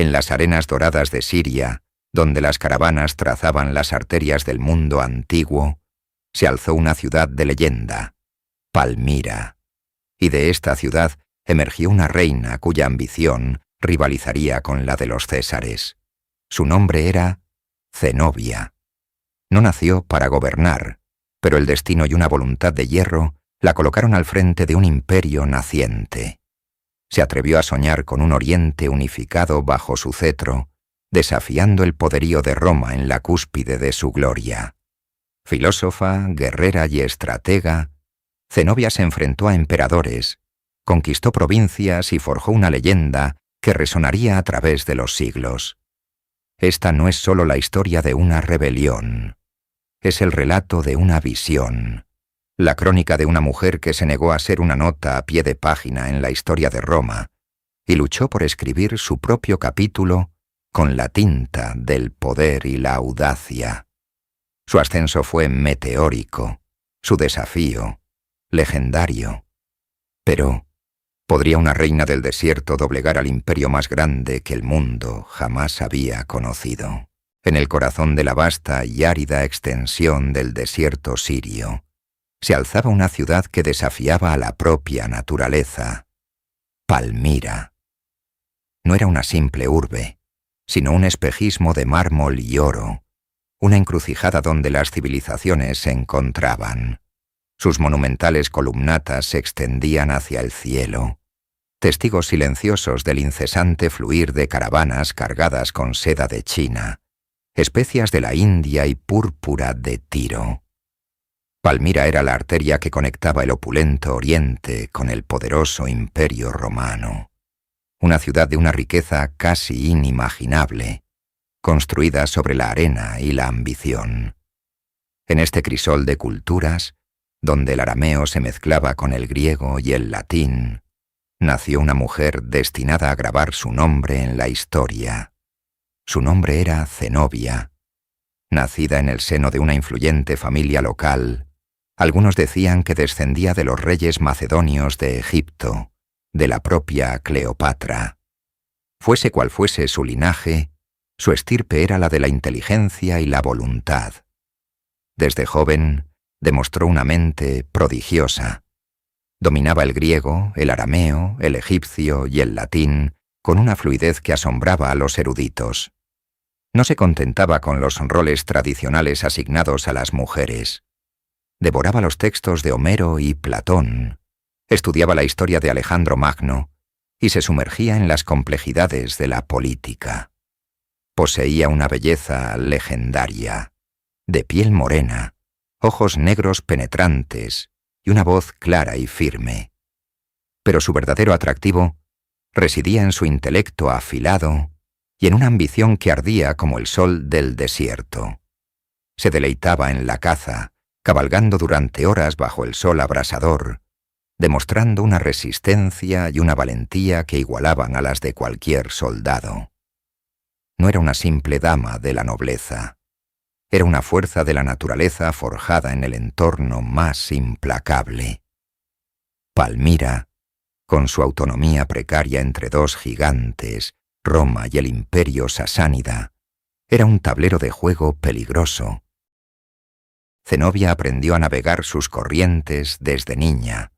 en las arenas doradas de Siria, donde las caravanas trazaban las arterias del mundo antiguo, se alzó una ciudad de leyenda, Palmira, y de esta ciudad emergió una reina cuya ambición rivalizaría con la de los césares. Su nombre era Zenobia. No nació para gobernar, pero el destino y una voluntad de hierro la colocaron al frente de un imperio naciente. Se atrevió a soñar con un Oriente unificado bajo su cetro, desafiando el poderío de Roma en la cúspide de su gloria. Filósofa, guerrera y estratega, Zenobia se enfrentó a emperadores, conquistó provincias y forjó una leyenda que resonaría a través de los siglos. Esta no es solo la historia de una rebelión, es el relato de una visión, la crónica de una mujer que se negó a ser una nota a pie de página en la historia de Roma y luchó por escribir su propio capítulo con la tinta del poder y la audacia. Su ascenso fue meteórico, su desafío, legendario. Pero, ¿podría una reina del desierto doblegar al imperio más grande que el mundo jamás había conocido? En el corazón de la vasta y árida extensión del desierto sirio, se alzaba una ciudad que desafiaba a la propia naturaleza, Palmira. No era una simple urbe, sino un espejismo de mármol y oro, una encrucijada donde las civilizaciones se encontraban. Sus monumentales columnatas se extendían hacia el cielo, testigos silenciosos del incesante fluir de caravanas cargadas con seda de China, especias de la India y púrpura de Tiro. Palmira era la arteria que conectaba el opulento Oriente con el poderoso Imperio Romano. Una ciudad de una riqueza casi inimaginable, construida sobre la arena y la ambición. En este crisol de culturas, donde el arameo se mezclaba con el griego y el latín, nació una mujer destinada a grabar su nombre en la historia. Su nombre era Zenobia. Nacida en el seno de una influyente familia local, algunos decían que descendía de los reyes macedonios de Egipto, de la propia Cleopatra. Fuese cual fuese su linaje, su estirpe era la de la inteligencia y la voluntad. Desde joven, demostró una mente prodigiosa. Dominaba el griego, el arameo, el egipcio y el latín con una fluidez que asombraba a los eruditos. No se contentaba con los roles tradicionales asignados a las mujeres. Devoraba los textos de Homero y Platón, estudiaba la historia de Alejandro Magno y se sumergía en las complejidades de la política. Poseía una belleza legendaria, de piel morena, ojos negros penetrantes y una voz clara y firme. Pero su verdadero atractivo residía en su intelecto afilado y en una ambición que ardía como el sol del desierto. Se deleitaba en la caza, cabalgando durante horas bajo el sol abrasador, demostrando una resistencia y una valentía que igualaban a las de cualquier soldado. No era una simple dama de la nobleza. Era una fuerza de la naturaleza forjada en el entorno más implacable. Palmira, con su autonomía precaria entre dos gigantes, Roma y el imperio sasánida, era un tablero de juego peligroso. Zenobia aprendió a navegar sus corrientes desde niña,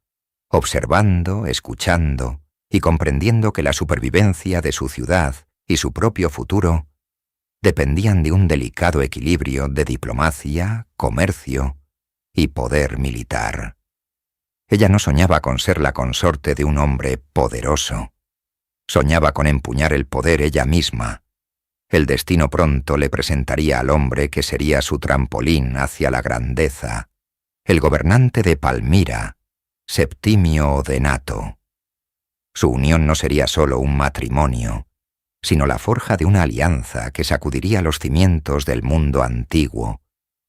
observando, escuchando y comprendiendo que la supervivencia de su ciudad y su propio futuro dependían de un delicado equilibrio de diplomacia, comercio y poder militar. Ella no soñaba con ser la consorte de un hombre poderoso. Soñaba con empuñar el poder ella misma. El destino pronto le presentaría al hombre que sería su trampolín hacia la grandeza, el gobernante de Palmira, Septimio Odenato. Su unión no sería solo un matrimonio, sino la forja de una alianza que sacudiría los cimientos del mundo antiguo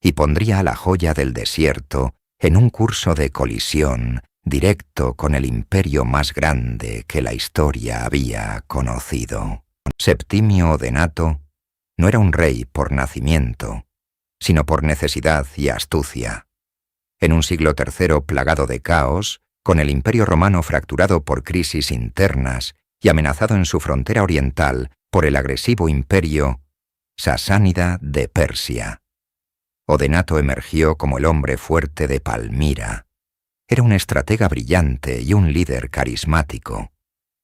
y pondría a la joya del desierto en un curso de colisión directo con el imperio más grande que la historia había conocido. Septimio Odenato no era un rey por nacimiento, sino por necesidad y astucia. En un siglo III plagado de caos, con el imperio romano fracturado por crisis internas y amenazado en su frontera oriental por el agresivo imperio sasánida de Persia. Odenato emergió como el hombre fuerte de Palmira. Era un estratega brillante y un líder carismático,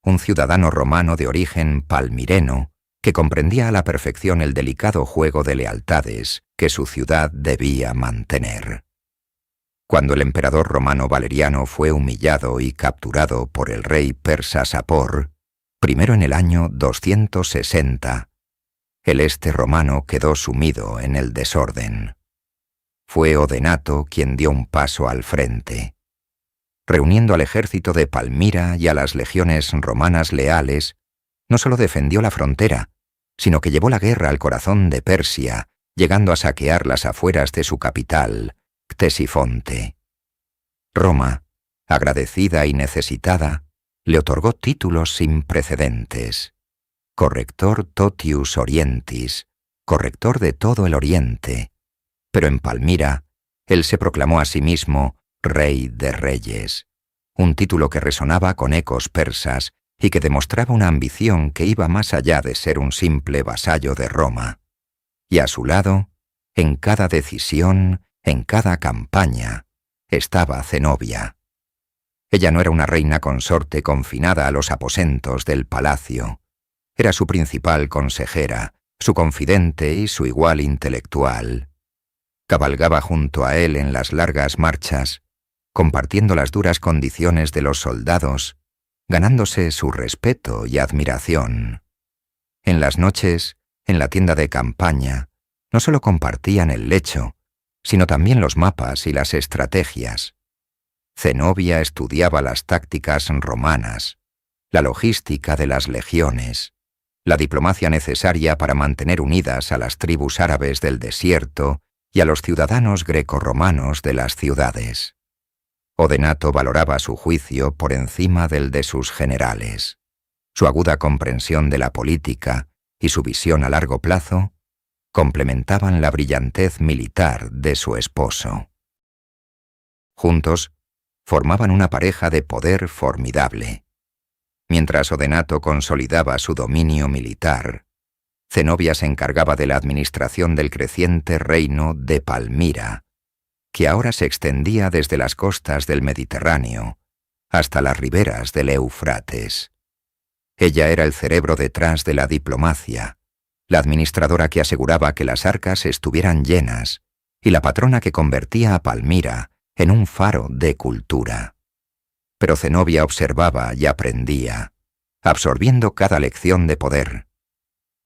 un ciudadano romano de origen palmireno que comprendía a la perfección el delicado juego de lealtades que su ciudad debía mantener. Cuando el emperador romano Valeriano fue humillado y capturado por el rey persa Sapor, primero en el año 260, el este romano quedó sumido en el desorden. Fue Odenato quien dio un paso al frente. Reuniendo al ejército de Palmira y a las legiones romanas leales, no solo defendió la frontera, sino que llevó la guerra al corazón de Persia, llegando a saquear las afueras de su capital, Ctesifonte. Roma, agradecida y necesitada, le otorgó títulos sin precedentes: corrector totius orientis, corrector de todo el oriente. Pero en Palmira, él se proclamó a sí mismo Rey de Reyes, un título que resonaba con ecos persas y que demostraba una ambición que iba más allá de ser un simple vasallo de Roma. Y a su lado, en cada decisión, en cada campaña, estaba Zenobia. Ella no era una reina consorte confinada a los aposentos del palacio. Era su principal consejera, su confidente y su igual intelectual. Cabalgaba junto a él en las largas marchas, compartiendo las duras condiciones de los soldados, ganándose su respeto y admiración. En las noches, en la tienda de campaña, no solo compartían el lecho, sino también los mapas y las estrategias. Zenobia estudiaba las tácticas romanas, la logística de las legiones, la diplomacia necesaria para mantener unidas a las tribus árabes del desierto y a los ciudadanos grecorromanos de las ciudades. Odenato valoraba su juicio por encima del de sus generales. Su aguda comprensión de la política y su visión a largo plazo complementaban la brillantez militar de su esposo. Juntos, formaban una pareja de poder formidable. Mientras Odenato consolidaba su dominio militar, Zenobia se encargaba de la administración del creciente reino de Palmira, que ahora se extendía desde las costas del Mediterráneo hasta las riberas del Éufrates. Ella era el cerebro detrás de la diplomacia, la administradora que aseguraba que las arcas estuvieran llenas y la patrona que convertía a Palmira en un faro de cultura. Pero Zenobia observaba y aprendía, absorbiendo cada lección de poder.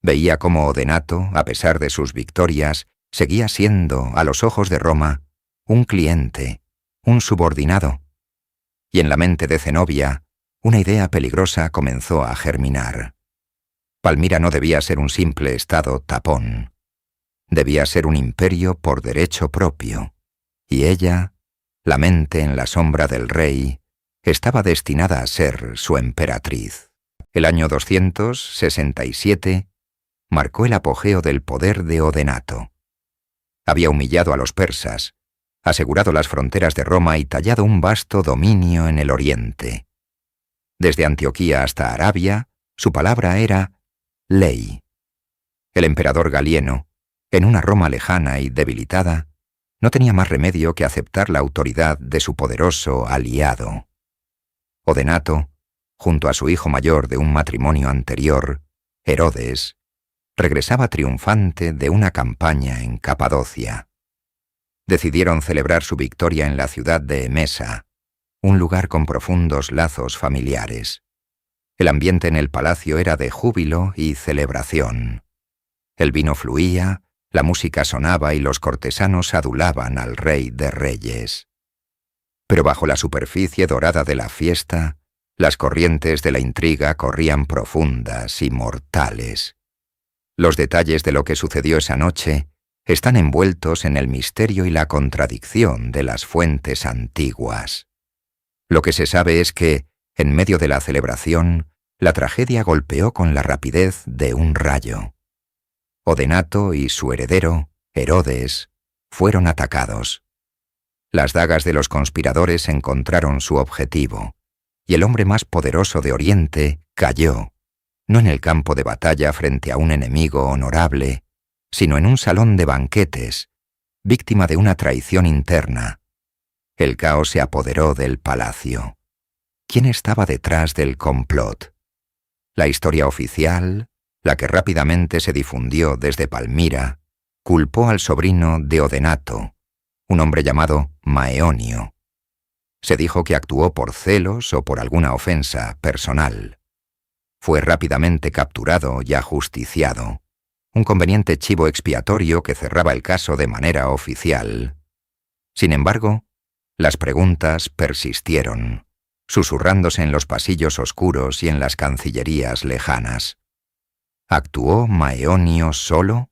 Veía cómo Odenato, a pesar de sus victorias, seguía siendo, a los ojos de Roma, un cliente, un subordinado. Y en la mente de Zenobia, una idea peligrosa comenzó a germinar. Palmira no debía ser un simple estado tapón. Debía ser un imperio por derecho propio. Y ella, la mente en la sombra del rey, estaba destinada a ser su emperatriz. El año 267 marcó el apogeo del poder de Odenato. Había humillado a los persas, asegurado las fronteras de Roma y tallado un vasto dominio en el oriente. Desde Antioquía hasta Arabia, su palabra era ley. El emperador Galieno, en una Roma lejana y debilitada, no tenía más remedio que aceptar la autoridad de su poderoso aliado. Odenato, junto a su hijo mayor de un matrimonio anterior, Herodes, regresaba triunfante de una campaña en Capadocia. Decidieron celebrar su victoria en la ciudad de Emesa, un lugar con profundos lazos familiares. El ambiente en el palacio era de júbilo y celebración. El vino fluía, la música sonaba y los cortesanos adulaban al Rey de Reyes. Pero bajo la superficie dorada de la fiesta, las corrientes de la intriga corrían profundas y mortales. Los detalles de lo que sucedió esa noche están envueltos en el misterio y la contradicción de las fuentes antiguas. Lo que se sabe es que, en medio de la celebración, la tragedia golpeó con la rapidez de un rayo. Odenato y su heredero, Herodes, fueron atacados. Las dagas de los conspiradores encontraron su objetivo, y el hombre más poderoso de Oriente cayó, no en el campo de batalla frente a un enemigo honorable, sino en un salón de banquetes, víctima de una traición interna. El caos se apoderó del palacio. ¿Quién estaba detrás del complot? La historia oficial, la que rápidamente se difundió desde Palmira, culpó al sobrino de Odenato, un hombre llamado Maeonio. Se dijo que actuó por celos o por alguna ofensa personal. Fue rápidamente capturado y ajusticiado, un conveniente chivo expiatorio que cerraba el caso de manera oficial. Sin embargo, las preguntas persistieron, susurrándose en los pasillos oscuros y en las cancillerías lejanas. ¿Actuó Maeonio solo?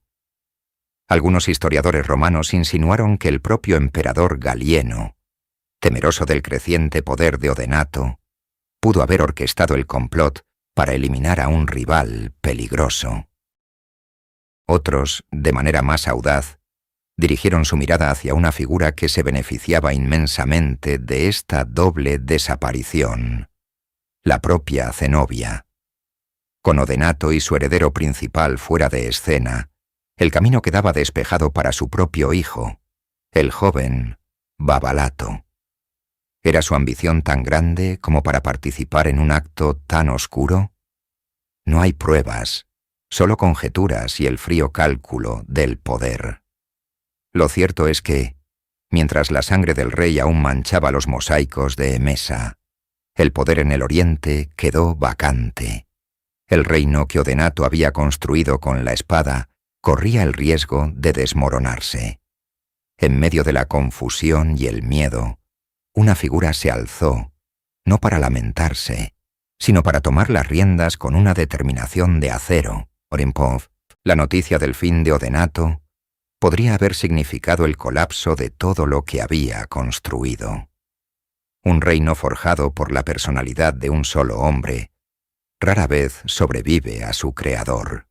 Algunos historiadores romanos insinuaron que el propio emperador Galieno, temeroso del creciente poder de Odenato, pudo haber orquestado el complot para eliminar a un rival peligroso. Otros, de manera más audaz, dirigieron su mirada hacia una figura que se beneficiaba inmensamente de esta doble desaparición, la propia Zenobia. Con Odenato y su heredero principal fuera de escena, el camino quedaba despejado para su propio hijo, el joven Babalato. ¿Era su ambición tan grande como para participar en un acto tan oscuro? No hay pruebas, solo conjeturas y el frío cálculo del poder. Lo cierto es que, mientras la sangre del rey aún manchaba los mosaicos de Emesa, el poder en el oriente quedó vacante. El reino que Odenato había construido con la espada corría el riesgo de desmoronarse. En medio de la confusión y el miedo, una figura se alzó, no para lamentarse, sino para tomar las riendas con una determinación de acero. Orimpov, la noticia del fin de Odenato, podría haber significado el colapso de todo lo que había construido. Un reino forjado por la personalidad de un solo hombre rara vez sobrevive a su creador.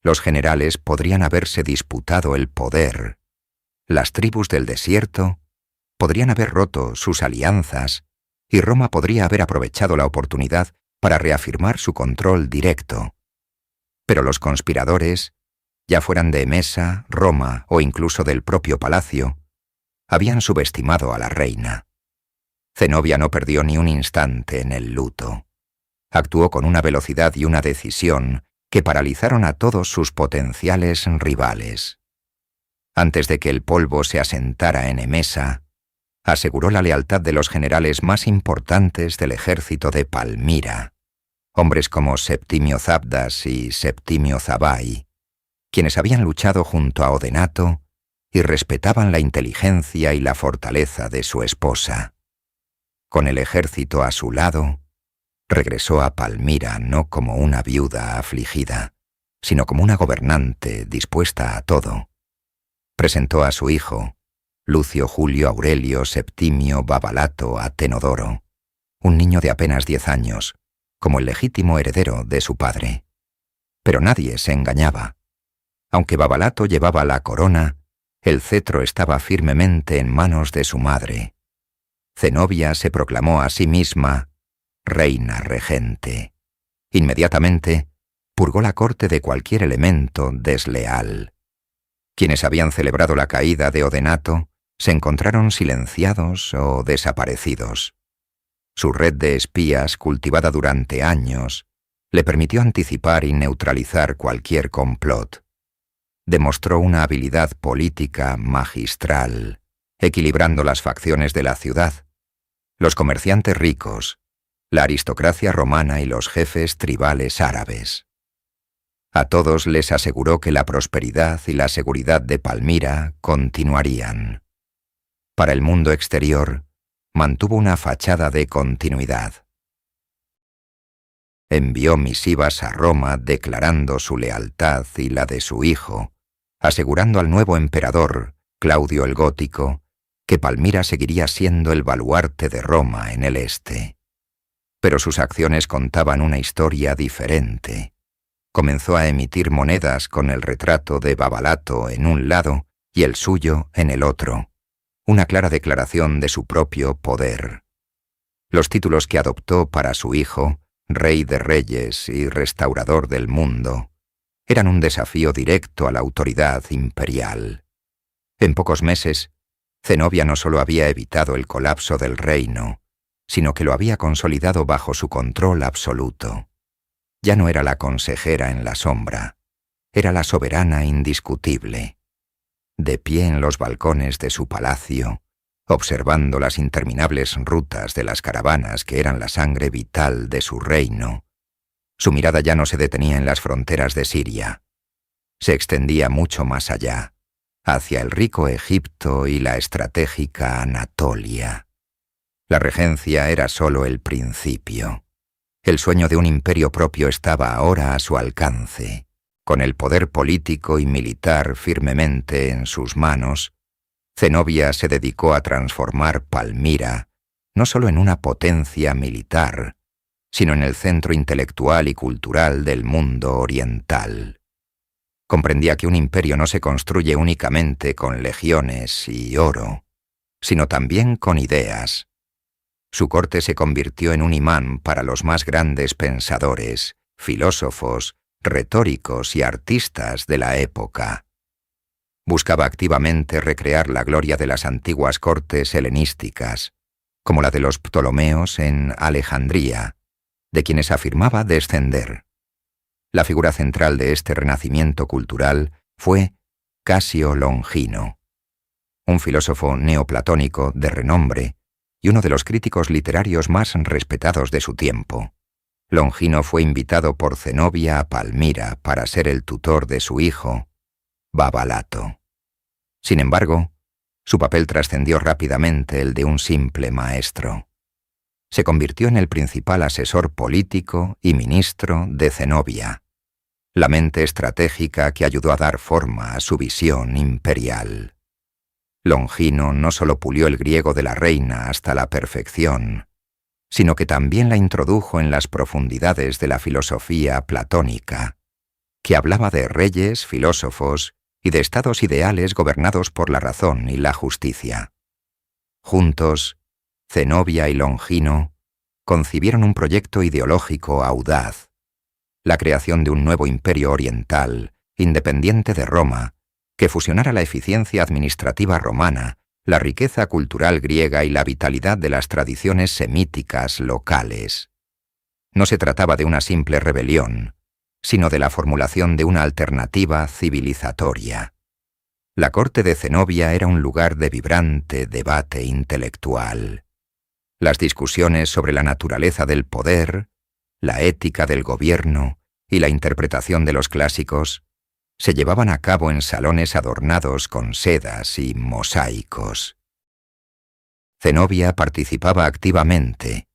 Los generales podrían haberse disputado el poder. Las tribus del desierto podrían haber roto sus alianzas y Roma podría haber aprovechado la oportunidad para reafirmar su control directo. Pero los conspiradores, ya fueran de Emesa, Roma o incluso del propio palacio, habían subestimado a la reina. Zenobia no perdió ni un instante en el luto. Actuó con una velocidad y una decisión que paralizaron a todos sus potenciales rivales. Antes de que el polvo se asentara en Emesa, aseguró la lealtad de los generales más importantes del ejército de Palmira, hombres como Septimio Zabdas y Septimio Zabai, quienes habían luchado junto a Odenato y respetaban la inteligencia y la fortaleza de su esposa. Con el ejército a su lado, regresó a Palmira no como una viuda afligida, sino como una gobernante dispuesta a todo. Presentó a su hijo, Lucio Julio Aurelio Septimio Babalato Atenodoro, un niño de apenas 10 años, como el legítimo heredero de su padre. Pero nadie se engañaba. Aunque Babalato llevaba la corona, el cetro estaba firmemente en manos de su madre. Zenobia se proclamó a sí misma reina regente. Inmediatamente, purgó la corte de cualquier elemento desleal. Quienes habían celebrado la caída de Odenato se encontraron silenciados o desaparecidos. Su red de espías, cultivada durante años, le permitió anticipar y neutralizar cualquier complot. Demostró una habilidad política magistral, equilibrando las facciones de la ciudad, los comerciantes ricos, la aristocracia romana y los jefes tribales árabes. A todos les aseguró que la prosperidad y la seguridad de Palmira continuarían. Para el mundo exterior, mantuvo una fachada de continuidad. Envió misivas a Roma declarando su lealtad y la de su hijo, asegurando al nuevo emperador, Claudio el Gótico, que Palmira seguiría siendo el baluarte de Roma en el este. Pero sus acciones contaban una historia diferente. Comenzó a emitir monedas con el retrato de Babalato en un lado y el suyo en el otro, una clara declaración de su propio poder. Los títulos que adoptó para su hijo rey de reyes y restaurador del mundo, eran un desafío directo a la autoridad imperial. En pocos meses, Zenobia no solo había evitado el colapso del reino, sino que lo había consolidado bajo su control absoluto. Ya no era la consejera en la sombra, era la soberana indiscutible. De pie en los balcones de su palacio, observando las interminables rutas de las caravanas que eran la sangre vital de su reino, su mirada ya no se detenía en las fronteras de Siria. Se extendía mucho más allá, hacia el rico Egipto y la estratégica Anatolia. La regencia era solo el principio. El sueño de un imperio propio estaba ahora a su alcance. Con el poder político y militar firmemente en sus manos, Zenobia se dedicó a transformar Palmira no solo en una potencia militar, sino en el centro intelectual y cultural del mundo oriental. Comprendía que un imperio no se construye únicamente con legiones y oro, sino también con ideas. Su corte se convirtió en un imán para los más grandes pensadores, filósofos, retóricos y artistas de la época. Buscaba activamente recrear la gloria de las antiguas cortes helenísticas, como la de los Ptolomeos en Alejandría, de quienes afirmaba descender. La figura central de este renacimiento cultural fue Casio Longino, un filósofo neoplatónico de renombre y uno de los críticos literarios más respetados de su tiempo. Longino fue invitado por Zenobia a Palmira para ser el tutor de su hijo, Babalato. Sin embargo, su papel trascendió rápidamente el de un simple maestro. Se convirtió en el principal asesor político y ministro de Zenobia, la mente estratégica que ayudó a dar forma a su visión imperial. Longino no solo pulió el griego de la reina hasta la perfección, sino que también la introdujo en las profundidades de la filosofía platónica, que hablaba de reyes, filósofos y de estados ideales gobernados por la razón y la justicia. Juntos, Zenobia y Longino concibieron un proyecto ideológico audaz, la creación de un nuevo imperio oriental, independiente de Roma, que fusionara la eficiencia administrativa romana, la riqueza cultural griega y la vitalidad de las tradiciones semíticas locales. No se trataba de una simple rebelión, sino de la formulación de una alternativa civilizatoria. La corte de Zenobia era un lugar de vibrante debate intelectual. Las discusiones sobre la naturaleza del poder, la ética del gobierno y la interpretación de los clásicos se llevaban a cabo en salones adornados con sedas y mosaicos. Zenobia participaba activamente,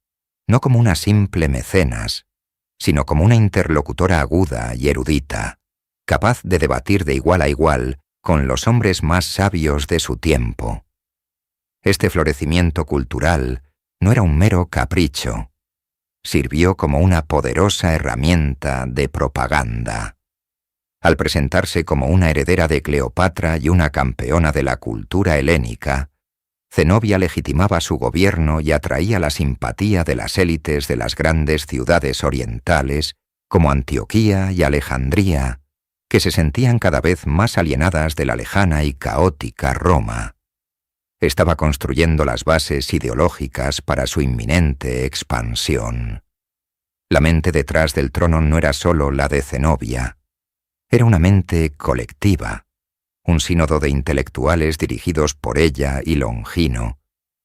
no como una simple mecenas, sino como una interlocutora aguda y erudita, capaz de debatir de igual a igual con los hombres más sabios de su tiempo. Este florecimiento cultural no era un mero capricho, sirvió como una poderosa herramienta de propaganda. Al presentarse como una heredera de Cleopatra y una campeona de la cultura helénica, Zenobia legitimaba su gobierno y atraía la simpatía de las élites de las grandes ciudades orientales, como Antioquía y Alejandría, que se sentían cada vez más alienadas de la lejana y caótica Roma. Estaba construyendo las bases ideológicas para su inminente expansión. La mente detrás del trono no era solo la de Zenobia, era una mente colectiva, un sínodo de intelectuales dirigidos por ella y Longino,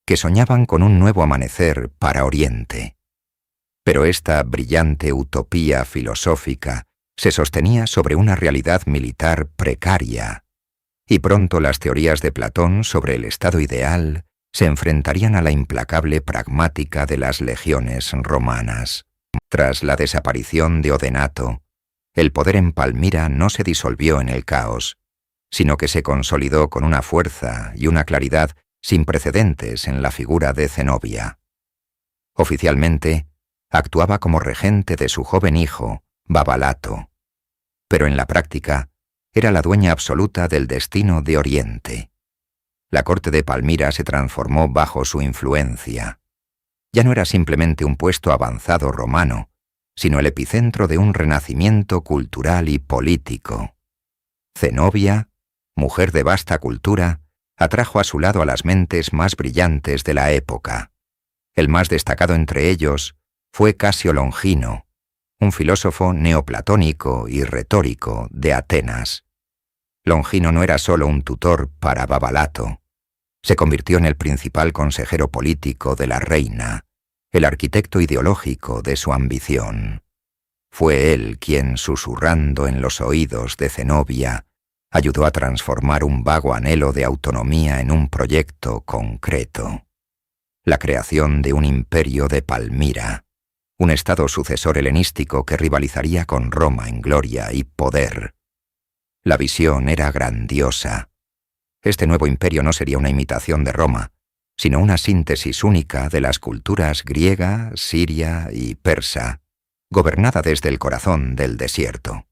que soñaban con un nuevo amanecer para Oriente. Pero esta brillante utopía filosófica se sostenía sobre una realidad militar precaria, y pronto las teorías de Platón sobre el estado ideal se enfrentarían a la implacable pragmática de las legiones romanas. Tras la desaparición de Odenato, el poder en Palmira no se disolvió en el caos, sino que se consolidó con una fuerza y una claridad sin precedentes en la figura de Zenobia. Oficialmente, actuaba como regente de su joven hijo, Babalato, pero en la práctica era la dueña absoluta del destino de Oriente. La corte de Palmira se transformó bajo su influencia. Ya no era simplemente un puesto avanzado romano, sino el epicentro de un renacimiento cultural y político. Zenobia, mujer de vasta cultura, atrajo a su lado a las mentes más brillantes de la época. El más destacado entre ellos fue Casio Longino, un filósofo neoplatónico y retórico de Atenas. Longino no era solo un tutor para Babalato. Se convirtió en el principal consejero político de la reina, el arquitecto ideológico de su ambición. Fue él quien, susurrando en los oídos de Zenobia, ayudó a transformar un vago anhelo de autonomía en un proyecto concreto: la creación de un imperio de Palmira, un estado sucesor helenístico que rivalizaría con Roma en gloria y poder. La visión era grandiosa. Este nuevo imperio no sería una imitación de Roma, sino una síntesis única de las culturas griega, siria y persa, gobernada desde el corazón del desierto.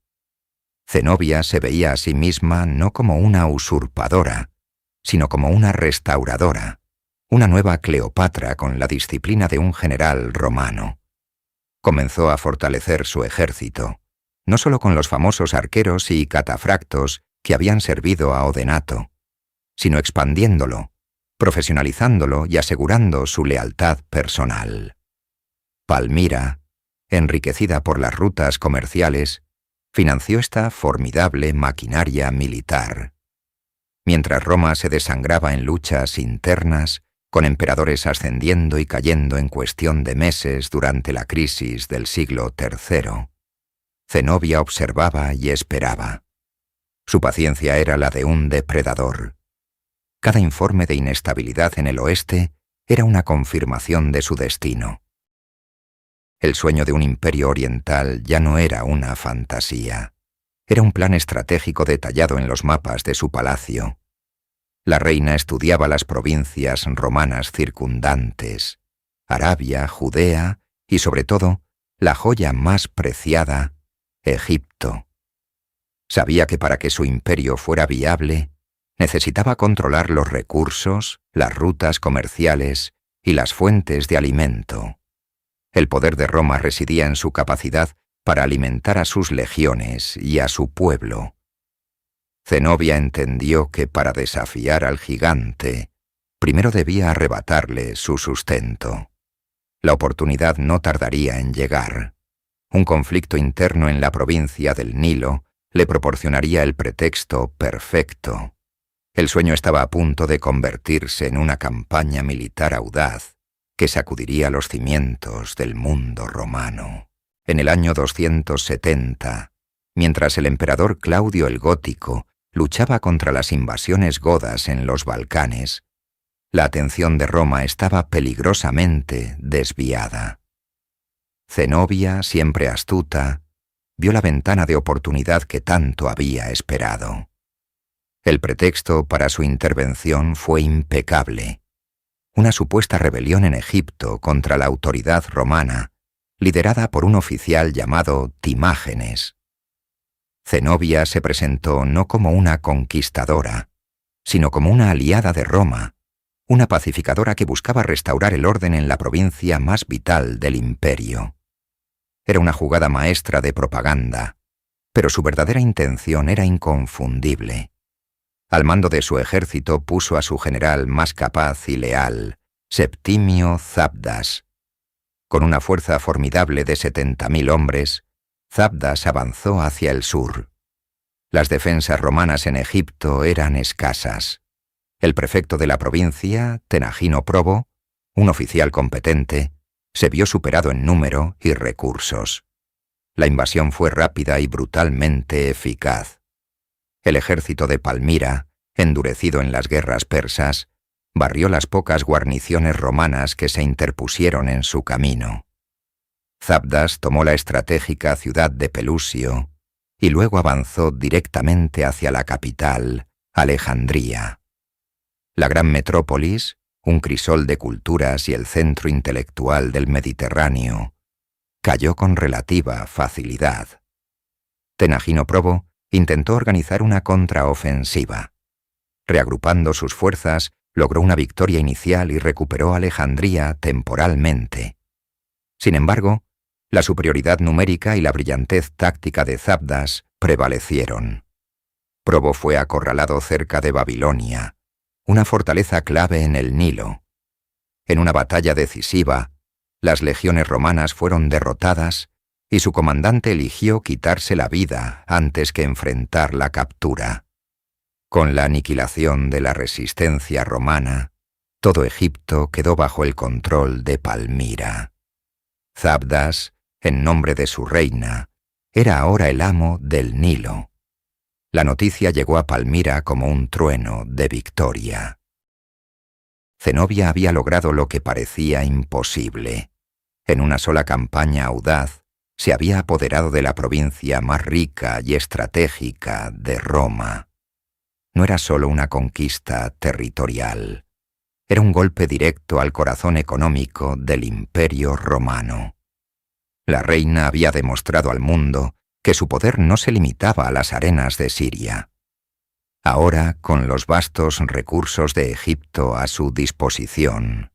Zenobia se veía a sí misma no como una usurpadora, sino como una restauradora, una nueva Cleopatra con la disciplina de un general romano. Comenzó a fortalecer su ejército, no solo con los famosos arqueros y catafractos que habían servido a Odenato, sino expandiéndolo, profesionalizándolo y asegurando su lealtad personal. Palmira, enriquecida por las rutas comerciales, financió esta formidable maquinaria militar. Mientras Roma se desangraba en luchas internas, con emperadores ascendiendo y cayendo en cuestión de meses durante la crisis del siglo III, Zenobia observaba y esperaba. Su paciencia era la de un depredador. Cada informe de inestabilidad en el oeste era una confirmación de su destino. El sueño de un imperio oriental ya no era una fantasía. Era un plan estratégico detallado en los mapas de su palacio. La reina estudiaba las provincias romanas circundantes, Arabia, Judea y, sobre todo, la joya más preciada, Egipto. Sabía que para que su imperio fuera viable, necesitaba controlar los recursos, las rutas comerciales y las fuentes de alimento. El poder de Roma residía en su capacidad para alimentar a sus legiones y a su pueblo. Zenobia entendió que para desafiar al gigante, primero debía arrebatarle su sustento. La oportunidad no tardaría en llegar. Un conflicto interno en la provincia del Nilo le proporcionaría el pretexto perfecto. El sueño estaba a punto de convertirse en una campaña militar audaz que sacudiría los cimientos del mundo romano. En el año 270, mientras el emperador Claudio el Gótico luchaba contra las invasiones godas en los Balcanes, la atención de Roma estaba peligrosamente desviada. Zenobia, siempre astuta, vio la ventana de oportunidad que tanto había esperado. El pretexto para su intervención fue impecable: una supuesta rebelión en Egipto contra la autoridad romana, liderada por un oficial llamado Timágenes. Zenobia se presentó no como una conquistadora, sino como una aliada de Roma, una pacificadora que buscaba restaurar el orden en la provincia más vital del imperio. Era una jugada maestra de propaganda, pero su verdadera intención era inconfundible. Al mando de su ejército puso a su general más capaz y leal, Septimio Zabdas. Con una fuerza formidable de 70.000 hombres, Zabdas avanzó hacia el sur. Las defensas romanas en Egipto eran escasas. El prefecto de la provincia, Tenagino Probo, un oficial competente, se vio superado en número y recursos. La invasión fue rápida y brutalmente eficaz. El ejército de Palmira, endurecido en las guerras persas, barrió las pocas guarniciones romanas que se interpusieron en su camino. Zabdas tomó la estratégica ciudad de Pelusio y luego avanzó directamente hacia la capital, Alejandría. La gran metrópolis, un crisol de culturas y el centro intelectual del Mediterráneo, cayó con relativa facilidad. Tenagino Probo intentó organizar una contraofensiva. Reagrupando sus fuerzas, logró una victoria inicial y recuperó Alejandría temporalmente. Sin embargo, La superioridad numérica y la brillantez táctica de Zabdas prevalecieron. Probo fue acorralado cerca de Babilonia, una fortaleza clave en el Nilo. En una batalla decisiva, las legiones romanas fueron derrotadas y su comandante eligió quitarse la vida antes que enfrentar la captura. Con la aniquilación de la resistencia romana, todo Egipto quedó bajo el control de Palmira. Zabdas, en nombre de su reina, era ahora el amo del Nilo. La noticia llegó a Palmira como un trueno de victoria. Zenobia había logrado lo que parecía imposible. En una sola campaña audaz, se había apoderado de la provincia más rica y estratégica de Roma. No era solo una conquista territorial, era un golpe directo al corazón económico del Imperio Romano. La reina había demostrado al mundo que su poder no se limitaba a las arenas de Siria. Ahora, con los vastos recursos de Egipto a su disposición,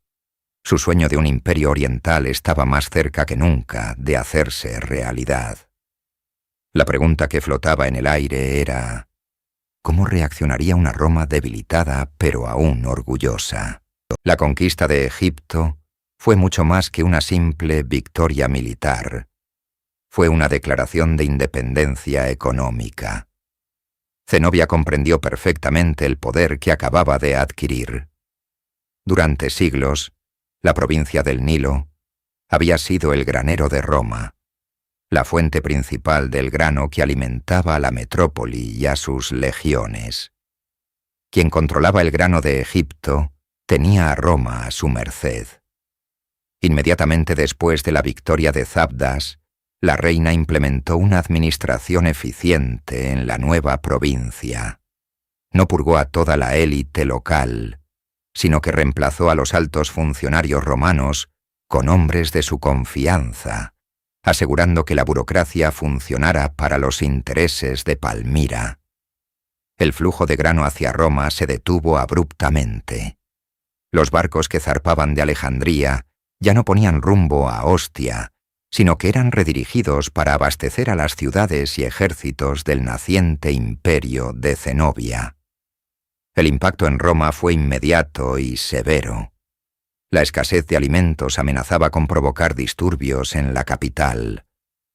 su sueño de un imperio oriental estaba más cerca que nunca de hacerse realidad. La pregunta que flotaba en el aire era: ¿cómo reaccionaría una Roma debilitada pero aún orgullosa? La conquista de Egipto fue mucho más que una simple victoria militar. Fue una declaración de independencia económica. Zenobia comprendió perfectamente el poder que acababa de adquirir. Durante siglos, la provincia del Nilo había sido el granero de Roma, la fuente principal del grano que alimentaba a la metrópoli y a sus legiones. Quien controlaba el grano de Egipto tenía a Roma a su merced. Inmediatamente después de la victoria de Zabdas, la reina implementó una administración eficiente en la nueva provincia. No purgó a toda la élite local, sino que reemplazó a los altos funcionarios romanos con hombres de su confianza, asegurando que la burocracia funcionara para los intereses de Palmira. El flujo de grano hacia Roma se detuvo abruptamente. Los barcos que zarpaban de Alejandría ya no ponían rumbo a Ostia, sino que eran redirigidos para abastecer a las ciudades y ejércitos del naciente imperio de Zenobia. El impacto en Roma fue inmediato y severo. La escasez de alimentos amenazaba con provocar disturbios en la capital,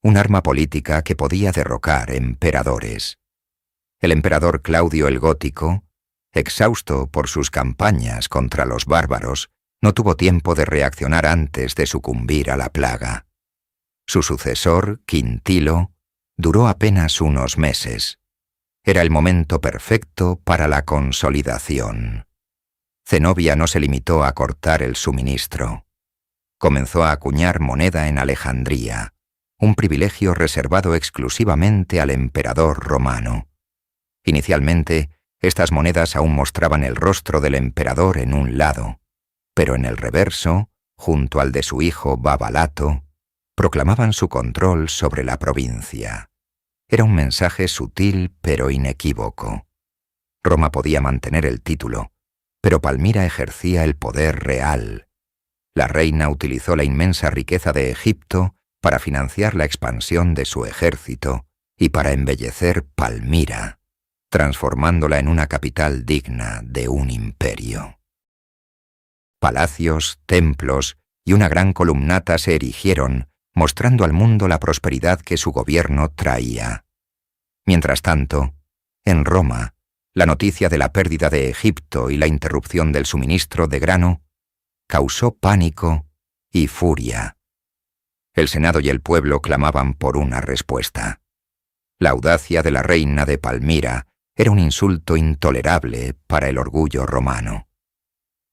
un arma política que podía derrocar emperadores. El emperador Claudio el Gótico, exhausto por sus campañas contra los bárbaros, no tuvo tiempo de reaccionar antes de sucumbir a la plaga. Su sucesor, Quintilo, duró apenas unos meses. Era el momento perfecto para la consolidación. Zenobia no se limitó a cortar el suministro. Comenzó a acuñar moneda en Alejandría, un privilegio reservado exclusivamente al emperador romano. Inicialmente, estas monedas aún mostraban el rostro del emperador en un lado, pero en el reverso, junto al de su hijo Babalato, proclamaban su control sobre la provincia. Era un mensaje sutil pero inequívoco. Roma podía mantener el título, pero Palmira ejercía el poder real. La reina utilizó la inmensa riqueza de Egipto para financiar la expansión de su ejército y para embellecer Palmira, transformándola en una capital digna de un imperio. Palacios, templos y una gran columnata se erigieron, mostrando al mundo la prosperidad que su gobierno traía. Mientras tanto, en Roma, la noticia de la pérdida de Egipto y la interrupción del suministro de grano causó pánico y furia. El Senado y el pueblo clamaban por una respuesta. La audacia de la reina de Palmira era un insulto intolerable para el orgullo romano.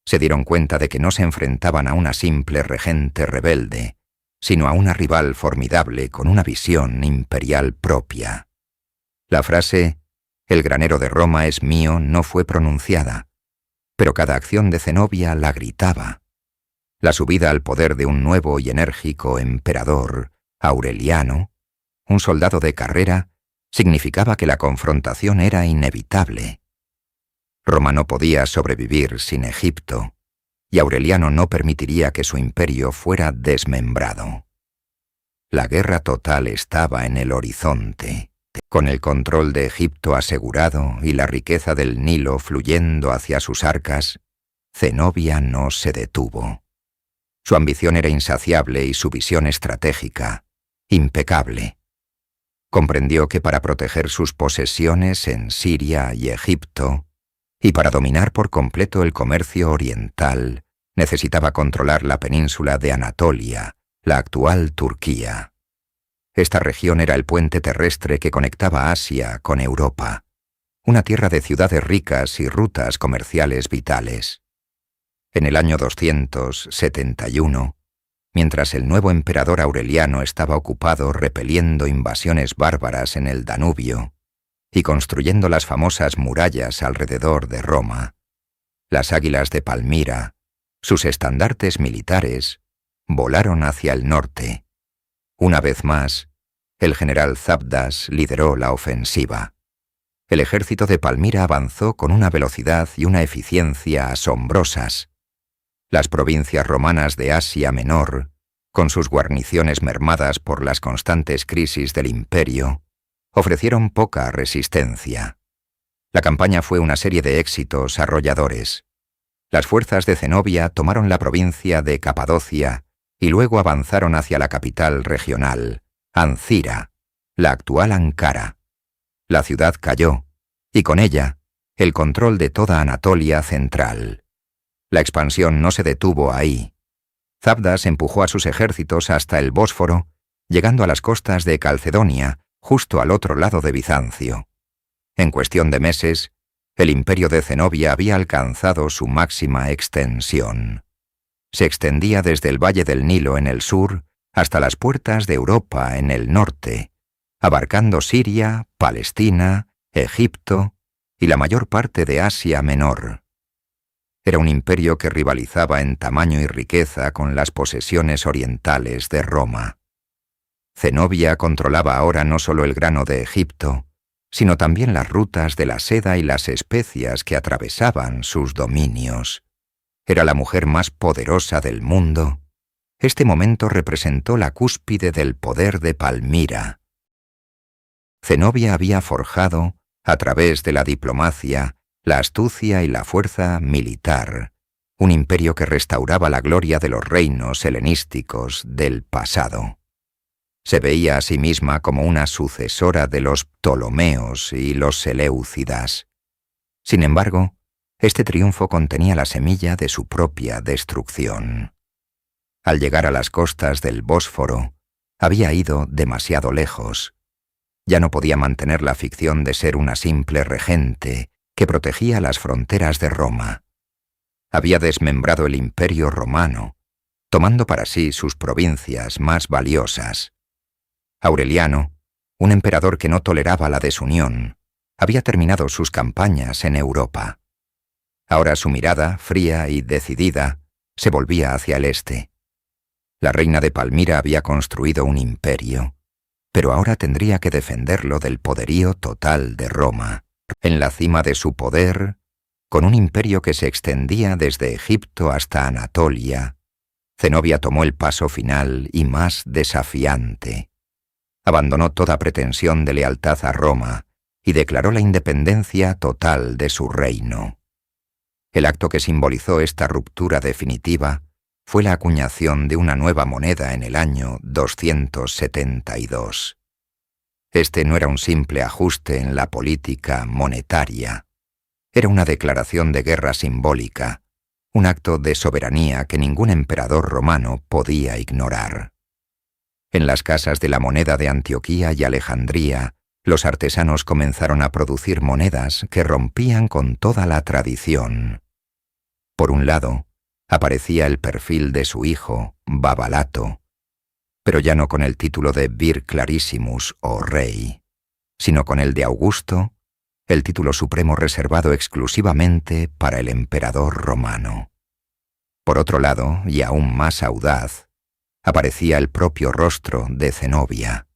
Se dieron cuenta de que no se enfrentaban a una simple regente rebelde, sino a una rival formidable con una visión imperial propia. La frase «El granero de Roma es mío» no fue pronunciada, pero cada acción de Zenobia la gritaba. La subida al poder de un nuevo y enérgico emperador, Aureliano, un soldado de carrera, significaba que la confrontación era inevitable. Roma no podía sobrevivir sin Egipto, y Aureliano no permitiría que su imperio fuera desmembrado. La guerra total estaba en el horizonte. Con el control de Egipto asegurado y la riqueza del Nilo fluyendo hacia sus arcas, Zenobia no se detuvo. Su ambición era insaciable y su visión estratégica, impecable. Comprendió que para proteger sus posesiones en Siria y Egipto, y para dominar por completo el comercio oriental, necesitaba controlar la península de Anatolia, la actual Turquía. Esta región era el puente terrestre que conectaba Asia con Europa, una tierra de ciudades ricas y rutas comerciales vitales. En el año 271, mientras el nuevo emperador Aureliano estaba ocupado repeliendo invasiones bárbaras en el Danubio y construyendo las famosas murallas alrededor de Roma, las águilas de Palmira, sus estandartes militares, volaron hacia el norte. Una vez más, el general Zabdas lideró la ofensiva. El ejército de Palmira avanzó con una velocidad y una eficiencia asombrosas. Las provincias romanas de Asia Menor, con sus guarniciones mermadas por las constantes crisis del imperio, ofrecieron poca resistencia. La campaña fue una serie de éxitos arrolladores. Las fuerzas de Zenobia tomaron la provincia de Capadocia y luego avanzaron hacia la capital regional, Ancira, la actual Ankara. La ciudad cayó, y con ella, el control de toda Anatolia central. La expansión no se detuvo ahí. Zabdas empujó a sus ejércitos hasta el Bósforo, llegando a las costas de Calcedonia, justo al otro lado de Bizancio. En cuestión de meses, el imperio de Zenobia había alcanzado su máxima extensión. Se extendía desde el valle del Nilo en el sur hasta las puertas de Europa en el norte, abarcando Siria, Palestina, Egipto y la mayor parte de Asia Menor. Era un imperio que rivalizaba en tamaño y riqueza con las posesiones orientales de Roma. Zenobia controlaba ahora no solo el grano de Egipto, sino también las rutas de la seda y las especias que atravesaban sus dominios. Era la mujer más poderosa del mundo. Este momento representó la cúspide del poder de Palmira. Zenobia había forjado, a través de la diplomacia, la astucia y la fuerza militar, un imperio que restauraba la gloria de los reinos helenísticos del pasado. Se veía a sí misma como una sucesora de los Ptolomeos y los Seleucidas. Sin embargo, este triunfo contenía la semilla de su propia destrucción. Al llegar a las costas del Bósforo, había ido demasiado lejos. Ya no podía mantener la ficción de ser una simple regente que protegía las fronteras de Roma. Había desmembrado el imperio romano, tomando para sí sus provincias más valiosas. Aureliano, un emperador que no toleraba la desunión, había terminado sus campañas en Europa. Ahora su mirada, fría y decidida, se volvía hacia el este. La reina de Palmira había construido un imperio, pero ahora tendría que defenderlo del poderío total de Roma, en la cima de su poder, con un imperio que se extendía desde Egipto hasta Anatolia. Zenobia tomó el paso final y más desafiante. Abandonó toda pretensión de lealtad a Roma y declaró la independencia total de su reino. El acto que simbolizó esta ruptura definitiva fue la acuñación de una nueva moneda en el año 272. Este no era un simple ajuste en la política monetaria. Era una declaración de guerra simbólica, un acto de soberanía que ningún emperador romano podía ignorar. En las casas de la moneda de Antioquía y Alejandría, los artesanos comenzaron a producir monedas que rompían con toda la tradición. Por un lado, aparecía el perfil de su hijo, Babalato, pero ya no con el título de Vir Clarissimus o rey, sino con el de Augusto, el título supremo reservado exclusivamente para el emperador romano. Por otro lado, y aún más audaz, aparecía el propio rostro de Zenobia.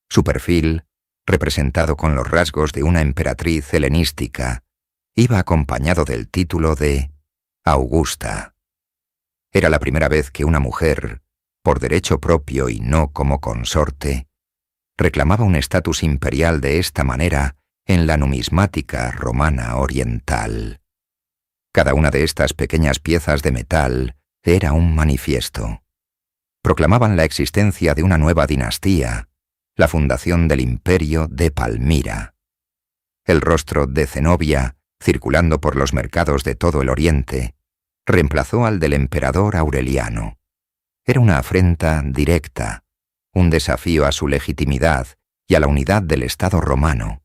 Su perfil, representado con los rasgos de una emperatriz helenística, iba acompañado del título de Augusta. Era la primera vez que una mujer, por derecho propio y no como consorte, reclamaba un estatus imperial de esta manera en la numismática romana oriental. Cada una de estas pequeñas piezas de metal era un manifiesto. Proclamaban la existencia de una nueva dinastía, la fundación del imperio de Palmira. El rostro de Zenobia, circulando por los mercados de todo el Oriente, reemplazó al del emperador Aureliano. Era una afrenta directa, un desafío a su legitimidad y a la unidad del Estado romano.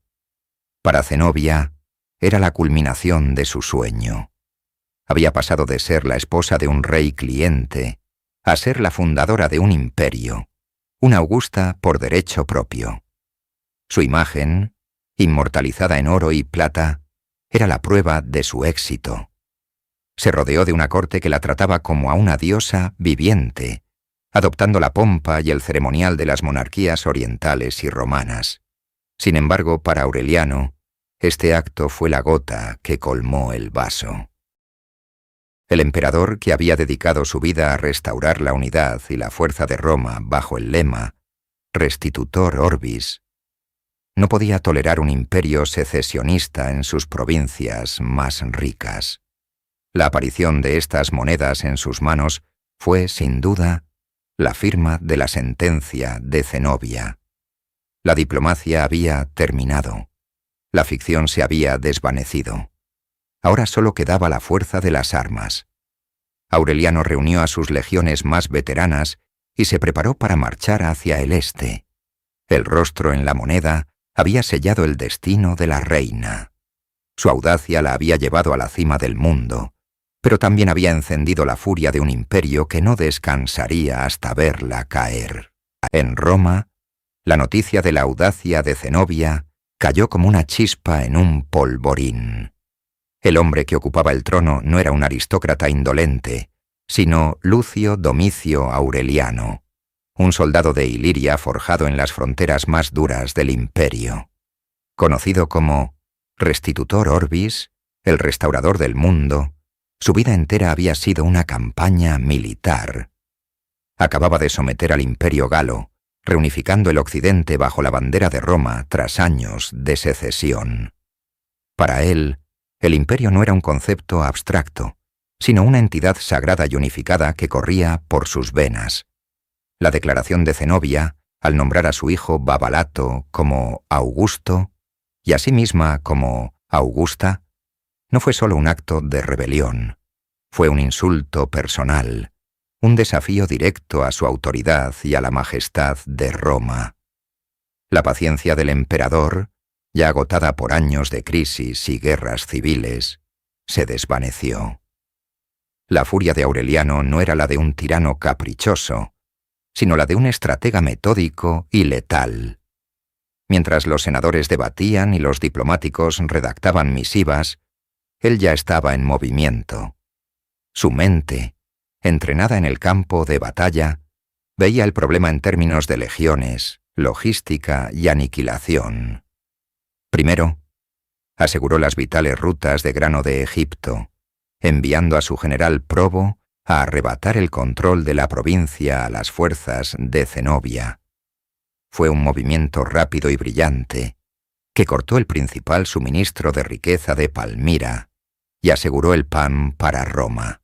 Para Zenobia, era la culminación de su sueño. Había pasado de ser la esposa de un rey cliente a ser la fundadora de un imperio, una augusta por derecho propio. Su imagen, inmortalizada en oro y plata, era la prueba de su éxito. Se rodeó de una corte que la trataba como a una diosa viviente, adoptando la pompa y el ceremonial de las monarquías orientales y romanas. Sin embargo, para Aureliano, este acto fue la gota que colmó el vaso. El emperador, que había dedicado su vida a restaurar la unidad y la fuerza de Roma bajo el lema Restitutor Orbis, no podía tolerar un imperio secesionista en sus provincias más ricas. La aparición de estas monedas en sus manos fue, sin duda, la firma de la sentencia de Zenobia. La diplomacia había terminado. La ficción se había desvanecido. Ahora solo quedaba la fuerza de las armas. Aureliano reunió a sus legiones más veteranas y se preparó para marchar hacia el este. El rostro en la moneda había sellado el destino de la reina. Su audacia la había llevado a la cima del mundo, pero también había encendido la furia de un imperio que no descansaría hasta verla caer. En Roma, la noticia de la audacia de Zenobia cayó como una chispa en un polvorín. El hombre que ocupaba el trono no era un aristócrata indolente, sino Lucio Domicio Aureliano, un soldado de Iliria forjado en las fronteras más duras del imperio. Conocido como Restitutor Orbis, el restaurador del mundo, su vida entera había sido una campaña militar. Acababa de someter al imperio galo, reunificando el occidente bajo la bandera de Roma tras años de secesión. Para él, el imperio no era un concepto abstracto, sino una entidad sagrada y unificada que corría por sus venas. La declaración de Zenobia, al nombrar a su hijo Babalato como Augusto, y a sí misma como Augusta, no fue solo un acto de rebelión, fue un insulto personal, un desafío directo a su autoridad y a la majestad de Roma. La paciencia del emperador, ya agotada por años de crisis y guerras civiles, se desvaneció. La furia de Aureliano no era la de un tirano caprichoso, sino la de un estratega metódico y letal. Mientras los senadores debatían y los diplomáticos redactaban misivas, él ya estaba en movimiento. Su mente, entrenada en el campo de batalla, veía el problema en términos de legiones, logística y aniquilación. Primero, aseguró las vitales rutas de grano de Egipto, enviando a su general Probo a arrebatar el control de la provincia a las fuerzas de Zenobia. Fue un movimiento rápido y brillante, que cortó el principal suministro de riqueza de Palmira y aseguró el pan para Roma.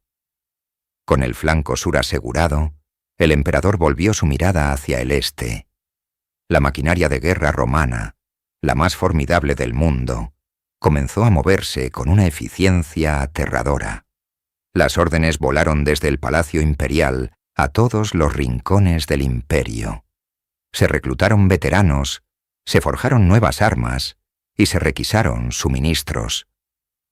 Con el flanco sur asegurado, el emperador volvió su mirada hacia el este. La maquinaria de guerra romana, la más formidable del mundo, comenzó a moverse con una eficiencia aterradora. Las órdenes volaron desde el palacio imperial a todos los rincones del imperio. Se reclutaron veteranos, se forjaron nuevas armas y se requisaron suministros.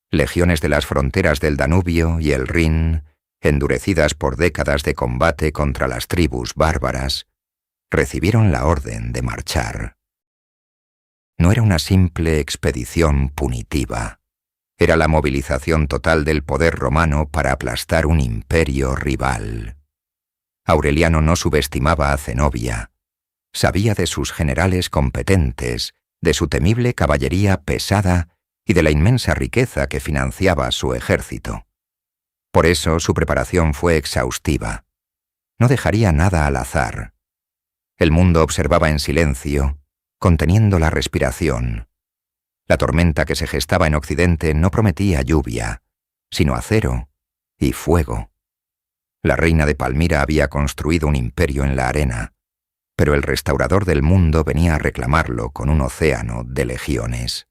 Legiones de las fronteras del Danubio y el Rin, endurecidas por décadas de combate contra las tribus bárbaras, recibieron la orden de marchar. No era una simple expedición punitiva. Era la movilización total del poder romano para aplastar un imperio rival. Aureliano no subestimaba a Zenobia. Sabía de sus generales competentes, de su temible caballería pesada y de la inmensa riqueza que financiaba su ejército. Por eso su preparación fue exhaustiva. no dejaría nada al azar. El mundo observaba en silencio, conteniendo la respiración. La tormenta que se gestaba en Occidente no prometía lluvia, sino acero y fuego. La reina de Palmira había construido un imperio en la arena, pero el restaurador del mundo venía a reclamarlo con un océano de legiones.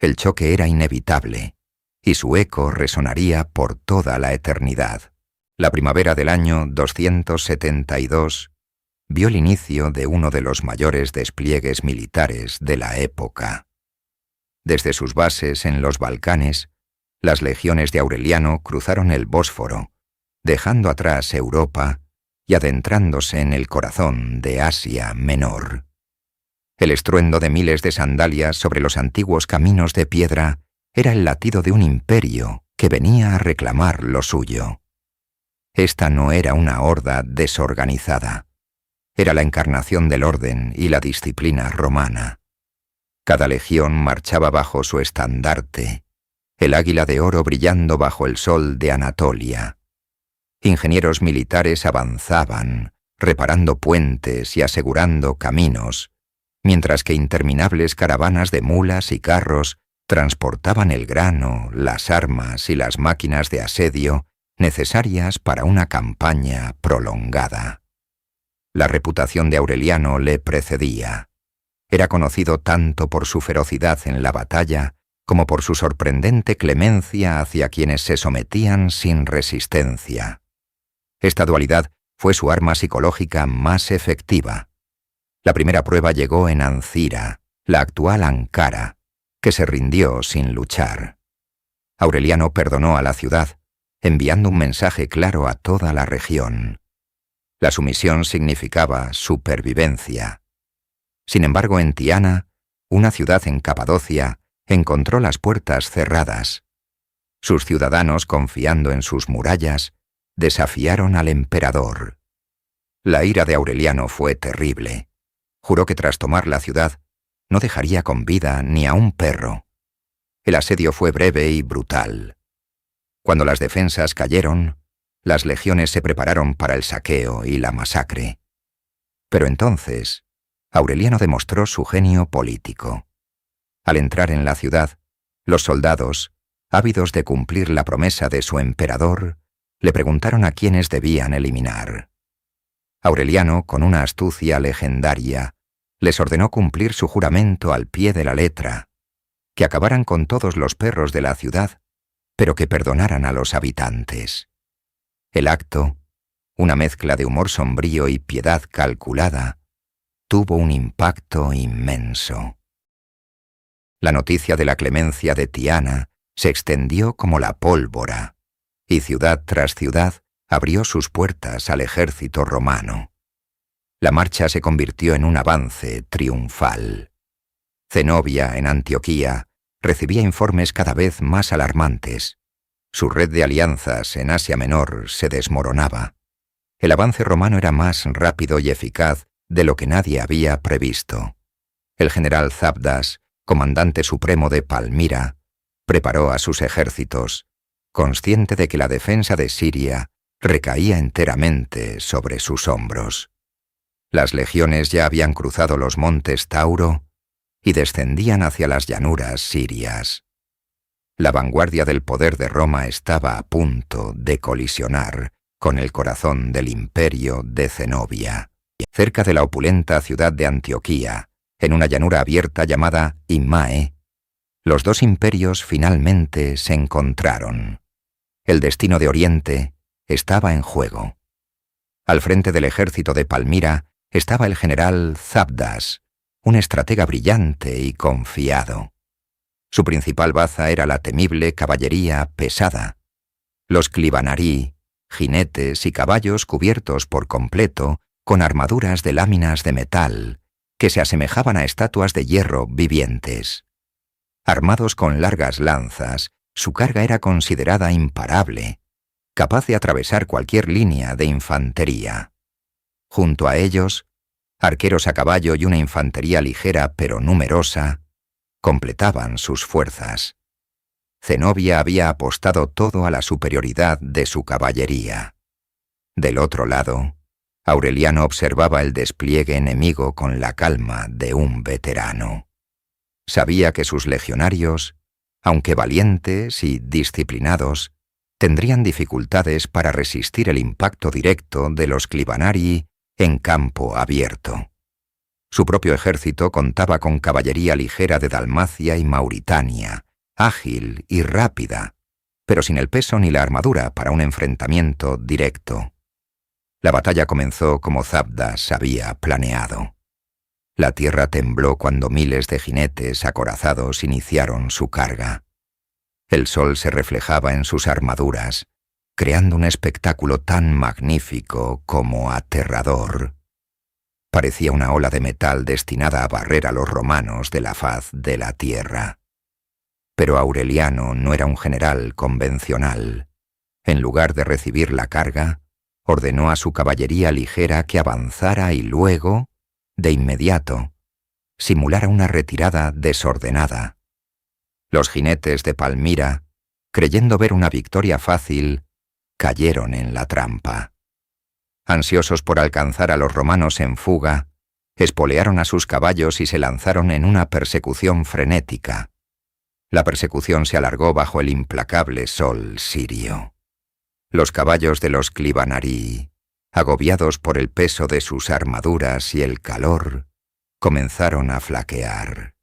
El choque era inevitable, y su eco resonaría por toda la eternidad. La primavera del año 272 vio el inicio de uno de los mayores despliegues militares de la época. Desde sus bases en los Balcanes, las legiones de Aureliano cruzaron el Bósforo, dejando atrás Europa y adentrándose en el corazón de Asia Menor. El estruendo de miles de sandalias sobre los antiguos caminos de piedra era el latido de un imperio que venía a reclamar lo suyo. Esta no era una horda desorganizada. Era la encarnación del orden y la disciplina romana. Cada legión marchaba bajo su estandarte, el águila de oro brillando bajo el sol de Anatolia. Ingenieros militares avanzaban, reparando puentes y asegurando caminos, mientras que interminables caravanas de mulas y carros transportaban el grano, las armas y las máquinas de asedio necesarias para una campaña prolongada. La reputación de Aureliano le precedía. Era conocido tanto por su ferocidad en la batalla como por su sorprendente clemencia hacia quienes se sometían sin resistencia. Esta dualidad fue su arma psicológica más efectiva. La primera prueba llegó en Ancira, la actual Ankara, que se rindió sin luchar. Aureliano perdonó a la ciudad, enviando un mensaje claro a toda la región. La sumisión significaba supervivencia. Sin embargo, en Tiana, una ciudad en Capadocia, encontró las puertas cerradas. Sus ciudadanos, confiando en sus murallas, desafiaron al emperador. La ira de Aureliano fue terrible. Juró que tras tomar la ciudad no dejaría con vida ni a un perro. El asedio fue breve y brutal. Cuando las defensas cayeron, las legiones se prepararon para el saqueo y la masacre. Pero entonces, Aureliano demostró su genio político. Al entrar en la ciudad, los soldados, ávidos de cumplir la promesa de su emperador, le preguntaron a quiénes debían eliminar. Aureliano, con una astucia legendaria, les ordenó cumplir su juramento al pie de la letra, que acabaran con todos los perros de la ciudad, pero que perdonaran a los habitantes. El acto, una mezcla de humor sombrío y piedad calculada, tuvo un impacto inmenso. La noticia de la clemencia de Tiana se extendió como la pólvora, y ciudad tras ciudad abrió sus puertas al ejército romano. La marcha se convirtió en un avance triunfal. Zenobia, en Antioquía, recibía informes cada vez más alarmantes. Su red de alianzas en Asia Menor se desmoronaba. El avance romano era más rápido y eficaz de lo que nadie había previsto. El general Zabdas, comandante supremo de Palmira, preparó a sus ejércitos, consciente de que la defensa de Siria recaía enteramente sobre sus hombros. Las legiones ya habían cruzado los montes Tauro y descendían hacia las llanuras sirias. La vanguardia del poder de Roma estaba a punto de colisionar con el corazón del imperio de Zenobia. Cerca de la opulenta ciudad de Antioquía, en una llanura abierta llamada Imae, los dos imperios finalmente se encontraron. El destino de Oriente estaba en juego. Al frente del ejército de Palmira estaba el general Zabdas, un estratega brillante y confiado. Su principal baza era la temible caballería pesada. Los clibanarí, jinetes y caballos cubiertos por completo con armaduras de láminas de metal que se asemejaban a estatuas de hierro vivientes. Armados con largas lanzas, su carga era considerada imparable, capaz de atravesar cualquier línea de infantería. Junto a ellos, arqueros a caballo y una infantería ligera pero numerosa completaban sus fuerzas. Zenobia había apostado todo a la superioridad de su caballería. Del otro lado, Aureliano observaba el despliegue enemigo con la calma de un veterano. Sabía que sus legionarios, aunque valientes y disciplinados, tendrían dificultades para resistir el impacto directo de los Clibanarii en campo abierto. Su propio ejército contaba con caballería ligera de Dalmacia y Mauritania, ágil y rápida, pero sin el peso ni la armadura para un enfrentamiento directo. La batalla comenzó como Zabdas había planeado. La tierra tembló cuando miles de jinetes acorazados iniciaron su carga. El sol se reflejaba en sus armaduras, creando un espectáculo tan magnífico como aterrador. Parecía una ola de metal destinada a barrer a los romanos de la faz de la tierra. Pero Aureliano no era un general convencional. En lugar de recibir la carga, ordenó a su caballería ligera que avanzara y luego, de inmediato, simulara una retirada desordenada. Los jinetes de Palmira, creyendo ver una victoria fácil, cayeron en la trampa. Ansiosos por alcanzar a los romanos en fuga, espolearon a sus caballos y se lanzaron en una persecución frenética. La persecución se alargó bajo el implacable sol sirio. Los caballos de los Clibanarii, agobiados por el peso de sus armaduras y el calor, comenzaron a flaquear.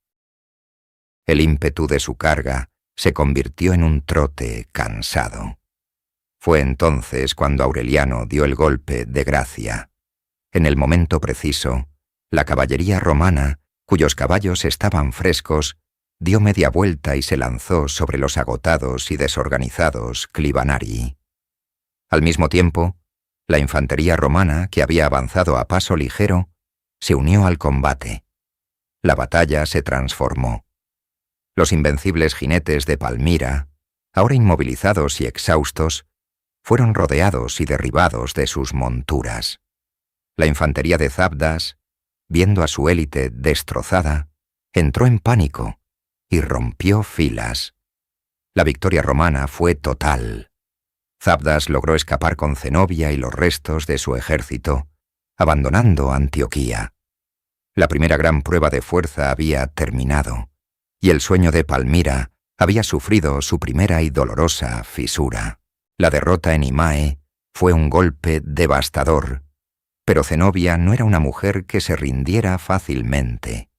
El ímpetu de su carga se convirtió en un trote cansado. Fue entonces cuando Aureliano dio el golpe de gracia. En el momento preciso, la caballería romana, cuyos caballos estaban frescos, dio media vuelta y se lanzó sobre los agotados y desorganizados Clibanarii. Al mismo tiempo, la infantería romana, que había avanzado a paso ligero, se unió al combate. La batalla se transformó. Los invencibles jinetes de Palmira, ahora inmovilizados y exhaustos, fueron rodeados y derribados de sus monturas. La infantería de Zabdas, viendo a su élite destrozada, entró en pánico y rompió filas. La victoria romana fue total. Zabdas logró escapar con Zenobia y los restos de su ejército, abandonando Antioquía. La primera gran prueba de fuerza había terminado, y el sueño de Palmira había sufrido su primera y dolorosa fisura. La derrota en Imae fue un golpe devastador, pero Zenobia no era una mujer que se rindiera fácilmente.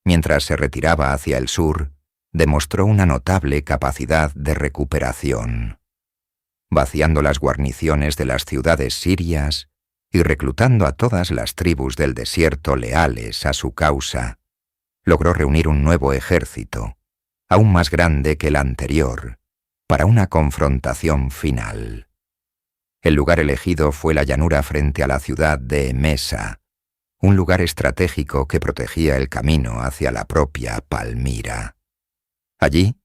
Mientras se retiraba hacia el sur, demostró una notable capacidad de recuperación. Vaciando las guarniciones de las ciudades sirias y reclutando a todas las tribus del desierto leales a su causa, logró reunir un nuevo ejército, aún más grande que el anterior, para una confrontación final. El lugar elegido fue la llanura frente a la ciudad de Emesa, un lugar estratégico que protegía el camino hacia la propia Palmira. Allí,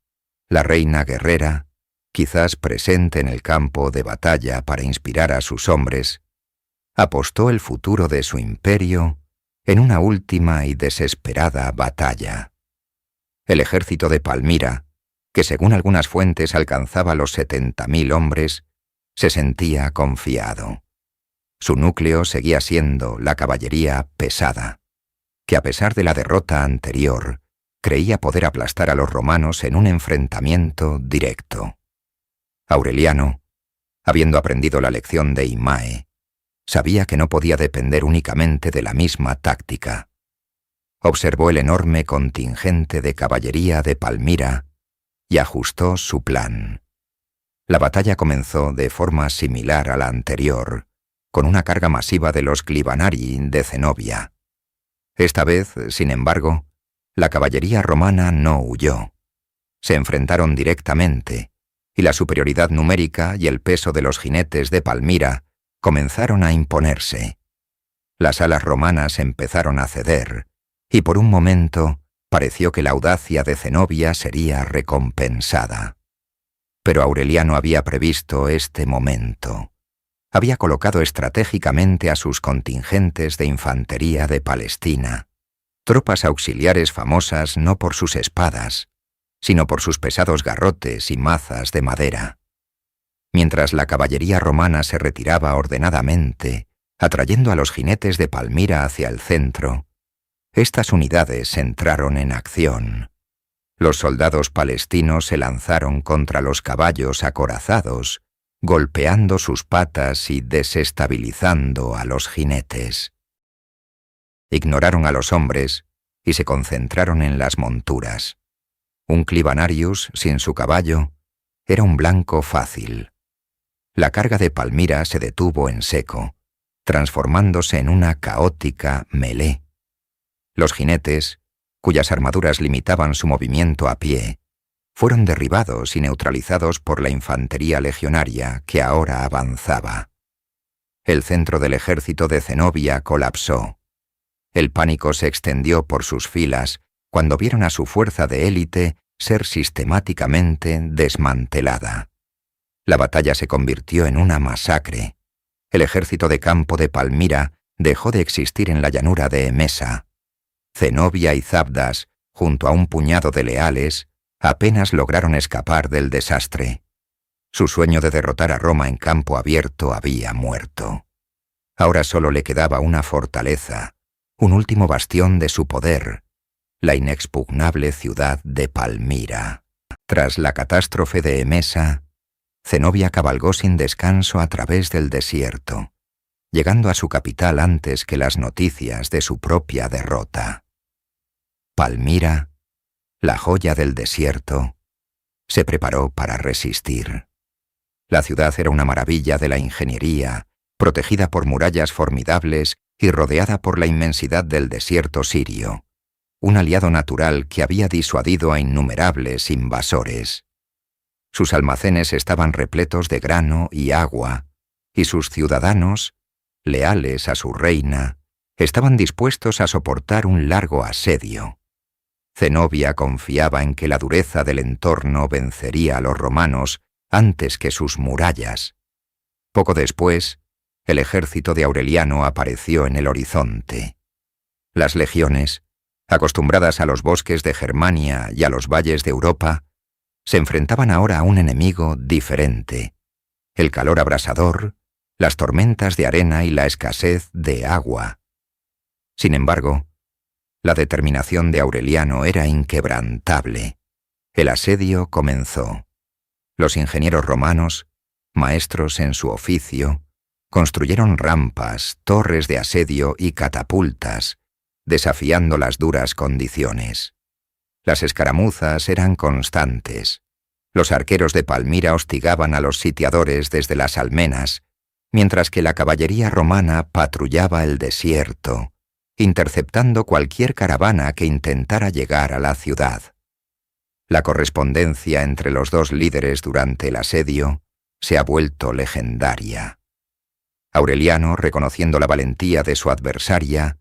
la reina guerrera, quizás presente en el campo de batalla para inspirar a sus hombres, apostó el futuro de su imperio en una última y desesperada batalla. El ejército de Palmira, que según algunas fuentes alcanzaba los 70.000 hombres, se sentía confiado. Su núcleo seguía siendo la caballería pesada, que a pesar de la derrota anterior, creía poder aplastar a los romanos en un enfrentamiento directo. Aureliano, habiendo aprendido la lección de Imae, sabía que no podía depender únicamente de la misma táctica. Observó el enorme contingente de caballería de Palmira y ajustó su plan. La batalla comenzó de forma similar a la anterior, con una carga masiva de los Clibanarii de Zenobia. Esta vez, sin embargo, la caballería romana no huyó. Se enfrentaron directamente, y la superioridad numérica y el peso de los jinetes de Palmira comenzaron a imponerse. Las alas romanas empezaron a ceder, y por un momento pareció que la audacia de Zenobia sería recompensada. Pero Aureliano había previsto este momento. Había colocado estratégicamente a sus contingentes de infantería de Palestina, tropas auxiliares famosas no por sus espadas, sino por sus pesados garrotes y mazas de madera. Mientras la caballería romana se retiraba ordenadamente, Atrayendo a los jinetes de Palmira hacia el centro, estas unidades entraron en acción. Los soldados palestinos se lanzaron contra los caballos acorazados, golpeando sus patas y desestabilizando a los jinetes. Ignoraron a los hombres y se concentraron en las monturas. Un Clibanarius sin su caballo era un blanco fácil. La carga de Palmira se detuvo en seco, transformándose en una caótica melé. Los jinetes, cuyas armaduras limitaban su movimiento a pie, fueron derribados y neutralizados por la infantería legionaria que ahora avanzaba. El centro del ejército de Zenobia colapsó. El pánico se extendió por sus filas cuando vieron a su fuerza de élite ser sistemáticamente desmantelada. La batalla se convirtió en una masacre. El ejército de campo de Palmira dejó de existir en la llanura de Emesa. Zenobia y Zabdas, junto a un puñado de leales, apenas lograron escapar del desastre. Su sueño de derrotar a Roma en campo abierto había muerto. Ahora solo le quedaba una fortaleza, un último bastión de su poder, la inexpugnable ciudad de Palmira. Tras la catástrofe de Emesa, Zenobia cabalgó sin descanso a través del desierto, llegando a su capital antes que las noticias de su propia derrota. Palmira, la joya del desierto, se preparó para resistir. La ciudad era una maravilla de la ingeniería, protegida por murallas formidables y rodeada por la inmensidad del desierto sirio, un aliado natural que había disuadido a innumerables invasores. Sus almacenes estaban repletos de grano y agua, y sus ciudadanos, leales a su reina, estaban dispuestos a soportar un largo asedio. Zenobia confiaba en que la dureza del entorno vencería a los romanos antes que sus murallas. Poco después, el ejército de Aureliano apareció en el horizonte. Las legiones, acostumbradas a los bosques de Germania y a los valles de Europa, se enfrentaban ahora a un enemigo diferente: el calor abrasador, las tormentas de arena y la escasez de agua. Sin embargo, la determinación de Aureliano era inquebrantable. El asedio comenzó. Los ingenieros romanos, maestros en su oficio, construyeron rampas, torres de asedio y catapultas, desafiando las duras condiciones. Las escaramuzas eran constantes. Los arqueros de Palmira hostigaban a los sitiadores desde las almenas, mientras que la caballería romana patrullaba el desierto, interceptando cualquier caravana que intentara llegar a la ciudad. La correspondencia entre los dos líderes durante el asedio se ha vuelto legendaria. Aureliano, reconociendo la valentía de su adversaria,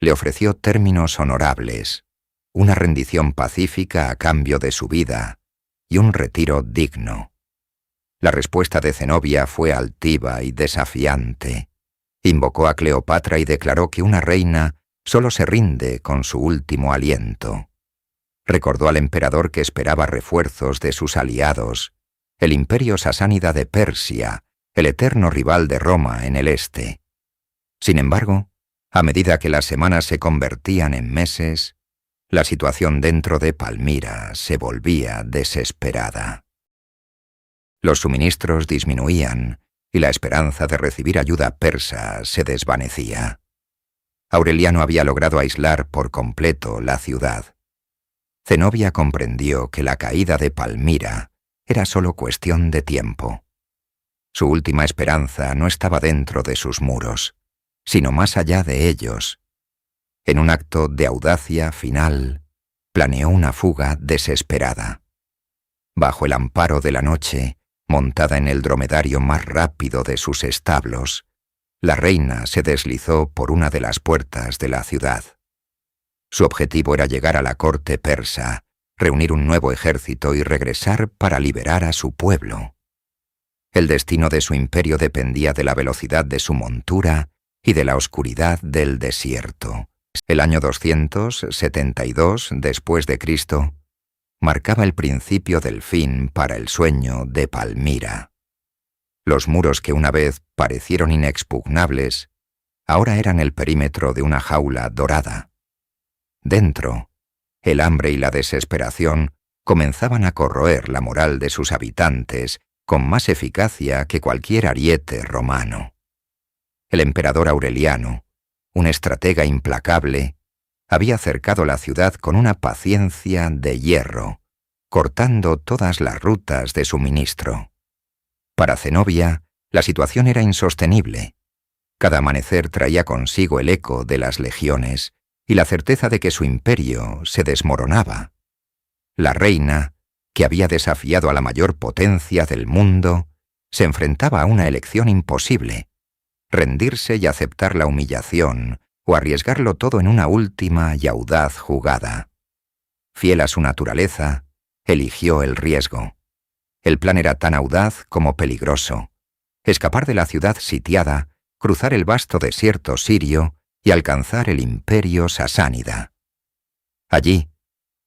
le ofreció términos honorables, una rendición pacífica a cambio de su vida y un retiro digno. La respuesta de Zenobia fue altiva y desafiante. Invocó a Cleopatra y declaró que una reina solo se rinde con su último aliento. Recordó al emperador que esperaba refuerzos de sus aliados, el imperio sasánida de Persia, el eterno rival de Roma en el este. Sin embargo, a medida que las semanas se convertían en meses, la situación dentro de Palmira se volvía desesperada. Los suministros disminuían y la esperanza de recibir ayuda persa se desvanecía. Aureliano había logrado aislar por completo la ciudad. Zenobia comprendió que la caída de Palmira era solo cuestión de tiempo. Su última esperanza no estaba dentro de sus muros, sino más allá de ellos. En un acto de audacia final, planeó una fuga desesperada. Bajo el amparo de la noche, montada en el dromedario más rápido de sus establos, la reina se deslizó por una de las puertas de la ciudad. Su objetivo era llegar a la corte persa, reunir un nuevo ejército y regresar para liberar a su pueblo. El destino de su imperio dependía de la velocidad de su montura y de la oscuridad del desierto. El año 272 después de Cristo marcaba el principio del fin para el sueño de Palmira. Los muros que una vez parecieron inexpugnables ahora eran el perímetro de una jaula dorada. Dentro, el hambre y la desesperación comenzaban a corroer la moral de sus habitantes con más eficacia que cualquier ariete romano. El emperador Aureliano, un estratega implacable, había cercado la ciudad con una paciencia de hierro, cortando todas las rutas de suministro. Para Zenobia, la situación era insostenible. Cada amanecer traía consigo el eco de las legiones y la certeza de que su imperio se desmoronaba. La reina, que había desafiado a la mayor potencia del mundo, se enfrentaba a una elección imposible: rendirse y aceptar la humillación, o arriesgarlo todo en una última y audaz jugada. Fiel a su naturaleza, eligió el riesgo. El plan era tan audaz como peligroso: escapar de la ciudad sitiada, cruzar el vasto desierto sirio y alcanzar el imperio sasánida. Allí,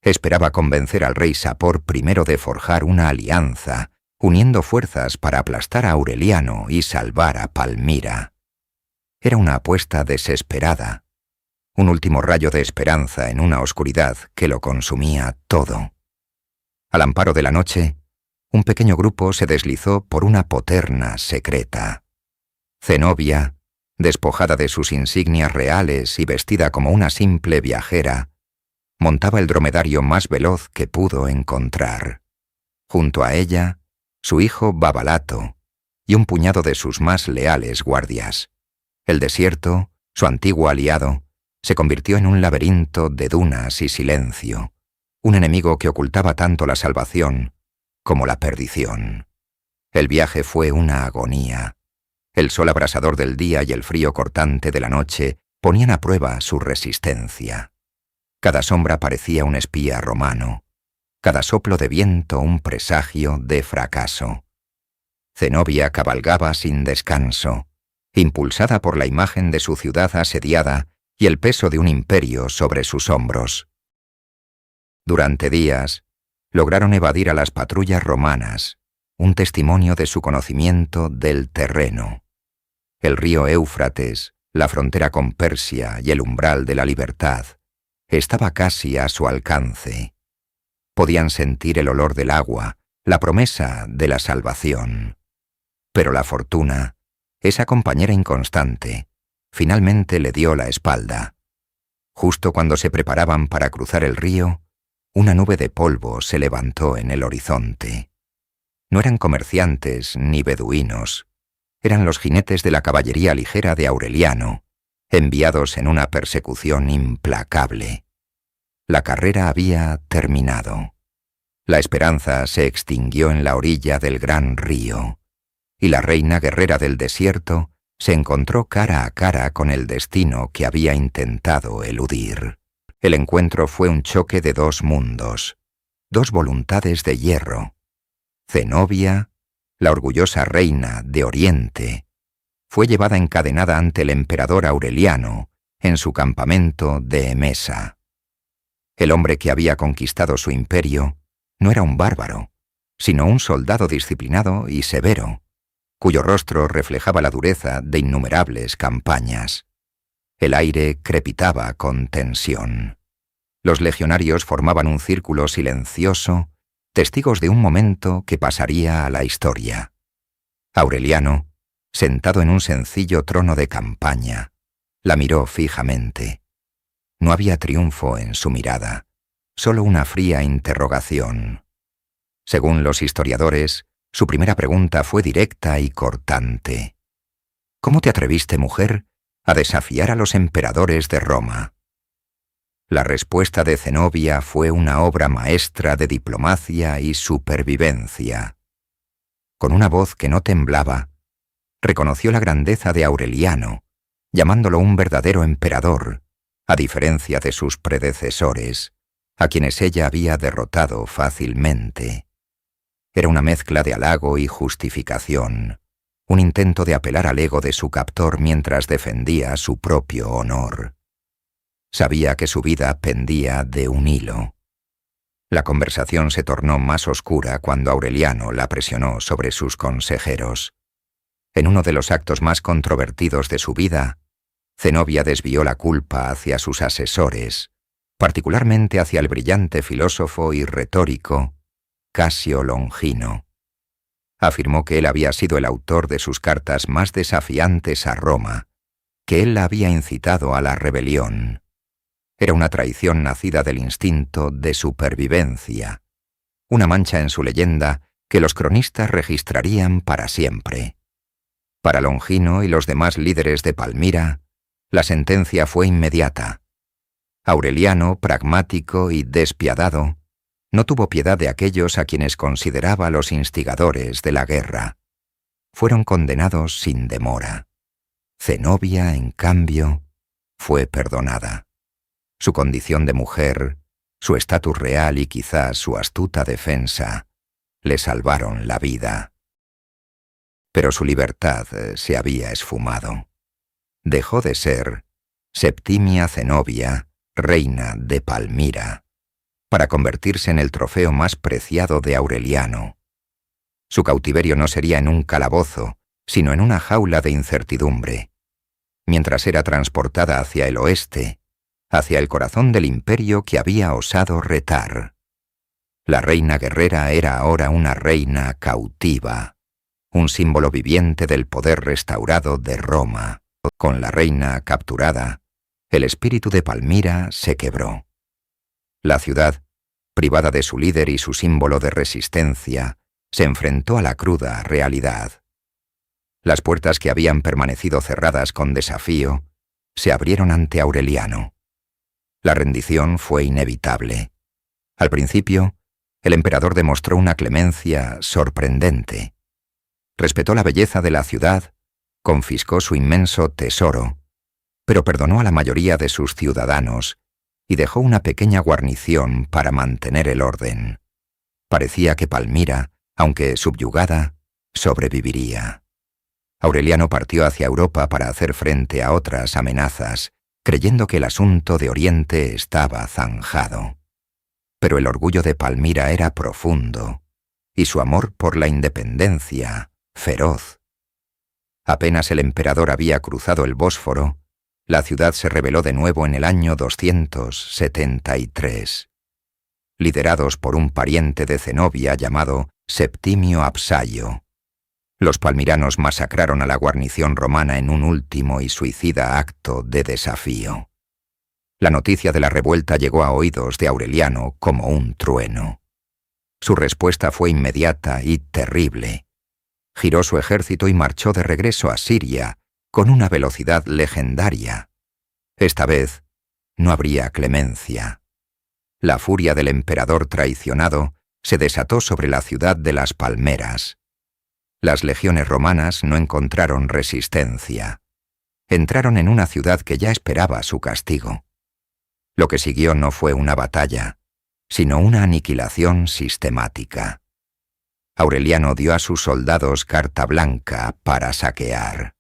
esperaba convencer al rey Sapor I de forjar una alianza, uniendo fuerzas para aplastar a Aureliano y salvar a Palmira. Era una apuesta desesperada, un último rayo de esperanza en una oscuridad que lo consumía todo. Al amparo de la noche, un pequeño grupo se deslizó por una poterna secreta. Zenobia, despojada de sus insignias reales y vestida como una simple viajera, montaba el dromedario más veloz que pudo encontrar. Junto a ella, su hijo Babalato y un puñado de sus más leales guardias. El desierto, su antiguo aliado, se convirtió en un laberinto de dunas y silencio, un enemigo que ocultaba tanto la salvación como la perdición. El viaje fue una agonía. El sol abrasador del día y el frío cortante de la noche ponían a prueba su resistencia. Cada sombra parecía un espía romano, cada soplo de viento un presagio de fracaso. Zenobia cabalgaba sin descanso, impulsada por la imagen de su ciudad asediada y el peso de un imperio sobre sus hombros. Durante días, lograron evadir a las patrullas romanas, un testimonio de su conocimiento del terreno. El río Éufrates, la frontera con Persia y el umbral de la libertad, estaba casi a su alcance. Podían sentir el olor del agua, la promesa de la salvación. Pero la fortuna, esa compañera inconstante, finalmente le dio la espalda. Justo cuando se preparaban para cruzar el río, una nube de polvo se levantó en el horizonte. No eran comerciantes ni beduinos, eran los jinetes de la caballería ligera de Aureliano, enviados en una persecución implacable. La carrera había terminado. La esperanza se extinguió en la orilla del gran río, y la reina guerrera del desierto se encontró cara a cara con el destino que había intentado eludir. El encuentro fue un choque de dos mundos, dos voluntades de hierro. Zenobia, la orgullosa reina de Oriente, fue llevada encadenada ante el emperador Aureliano en su campamento de Emesa. El hombre que había conquistado su imperio no era un bárbaro, sino un soldado disciplinado y severo, cuyo rostro reflejaba la dureza de innumerables campañas. El aire crepitaba con tensión. Los legionarios formaban un círculo silencioso, testigos de un momento que pasaría a la historia. Aureliano, sentado en un sencillo trono de campaña, la miró fijamente. No había triunfo en su mirada, solo una fría interrogación. Según los historiadores, su primera pregunta fue directa y cortante. ¿Cómo te atreviste, mujer, a desafiar a los emperadores de Roma? La respuesta de Zenobia fue una obra maestra de diplomacia y supervivencia. Con una voz que no temblaba, reconoció la grandeza de Aureliano, llamándolo un verdadero emperador, a diferencia de sus predecesores, a quienes ella había derrotado fácilmente. Era una mezcla de halago y justificación, un intento de apelar al ego de su captor mientras defendía su propio honor. Sabía que su vida pendía de un hilo. La conversación se tornó más oscura cuando Aureliano la presionó sobre sus consejeros. En uno de los actos más controvertidos de su vida, Zenobia desvió la culpa hacia sus asesores, particularmente hacia el brillante filósofo y retórico Casio Longino. Afirmó que él había sido el autor de sus cartas más desafiantes a Roma, que él la había incitado a la rebelión. Era una traición nacida del instinto de supervivencia, una mancha en su leyenda que los cronistas registrarían para siempre. Para Longino y los demás líderes de Palmira, la sentencia fue inmediata. Aureliano, pragmático y despiadado, no tuvo piedad de aquellos a quienes consideraba los instigadores de la guerra. Fueron condenados sin demora. Zenobia, en cambio, fue perdonada. Su condición de mujer, su estatus real y quizás su astuta defensa le salvaron la vida. Pero su libertad se había esfumado. Dejó de ser Septimia Zenobia, reina de Palmira, para convertirse en el trofeo más preciado de Aureliano. Su cautiverio no sería en un calabozo, sino en una jaula de incertidumbre, mientras era transportada hacia el oeste, hacia el corazón del imperio que había osado retar. La reina guerrera era ahora una reina cautiva, un símbolo viviente del poder restaurado de Roma. Con la reina capturada, el espíritu de Palmira se quebró. La ciudad, privada de su líder y su símbolo de resistencia, se enfrentó a la cruda realidad. Las puertas que habían permanecido cerradas con desafío se abrieron ante Aureliano. La rendición fue inevitable. Al principio, el emperador demostró una clemencia sorprendente. Respetó la belleza de la ciudad, confiscó su inmenso tesoro, pero perdonó a la mayoría de sus ciudadanos y dejó una pequeña guarnición para mantener el orden. Parecía que Palmira, aunque subyugada, sobreviviría. Aureliano partió hacia Europa para hacer frente a otras amenazas, creyendo que el asunto de Oriente estaba zanjado. Pero el orgullo de Palmira era profundo, y su amor por la independencia, feroz. Apenas el emperador había cruzado el Bósforo, la ciudad se rebeló de nuevo en el año 273. Liderados por un pariente de Zenobia llamado Septimio Absayo, los palmiranos masacraron a la guarnición romana en un último y suicida acto de desafío. La noticia de la revuelta llegó a oídos de Aureliano como un trueno. Su respuesta fue inmediata y terrible. Giró su ejército y marchó de regreso a Siria con una velocidad legendaria. Esta vez no habría clemencia. La furia del emperador traicionado se desató sobre la ciudad de las palmeras. Las legiones romanas no encontraron resistencia. Entraron en una ciudad que ya esperaba su castigo. Lo que siguió no fue una batalla, sino una aniquilación sistemática. Aureliano dio a sus soldados carta blanca para saquear.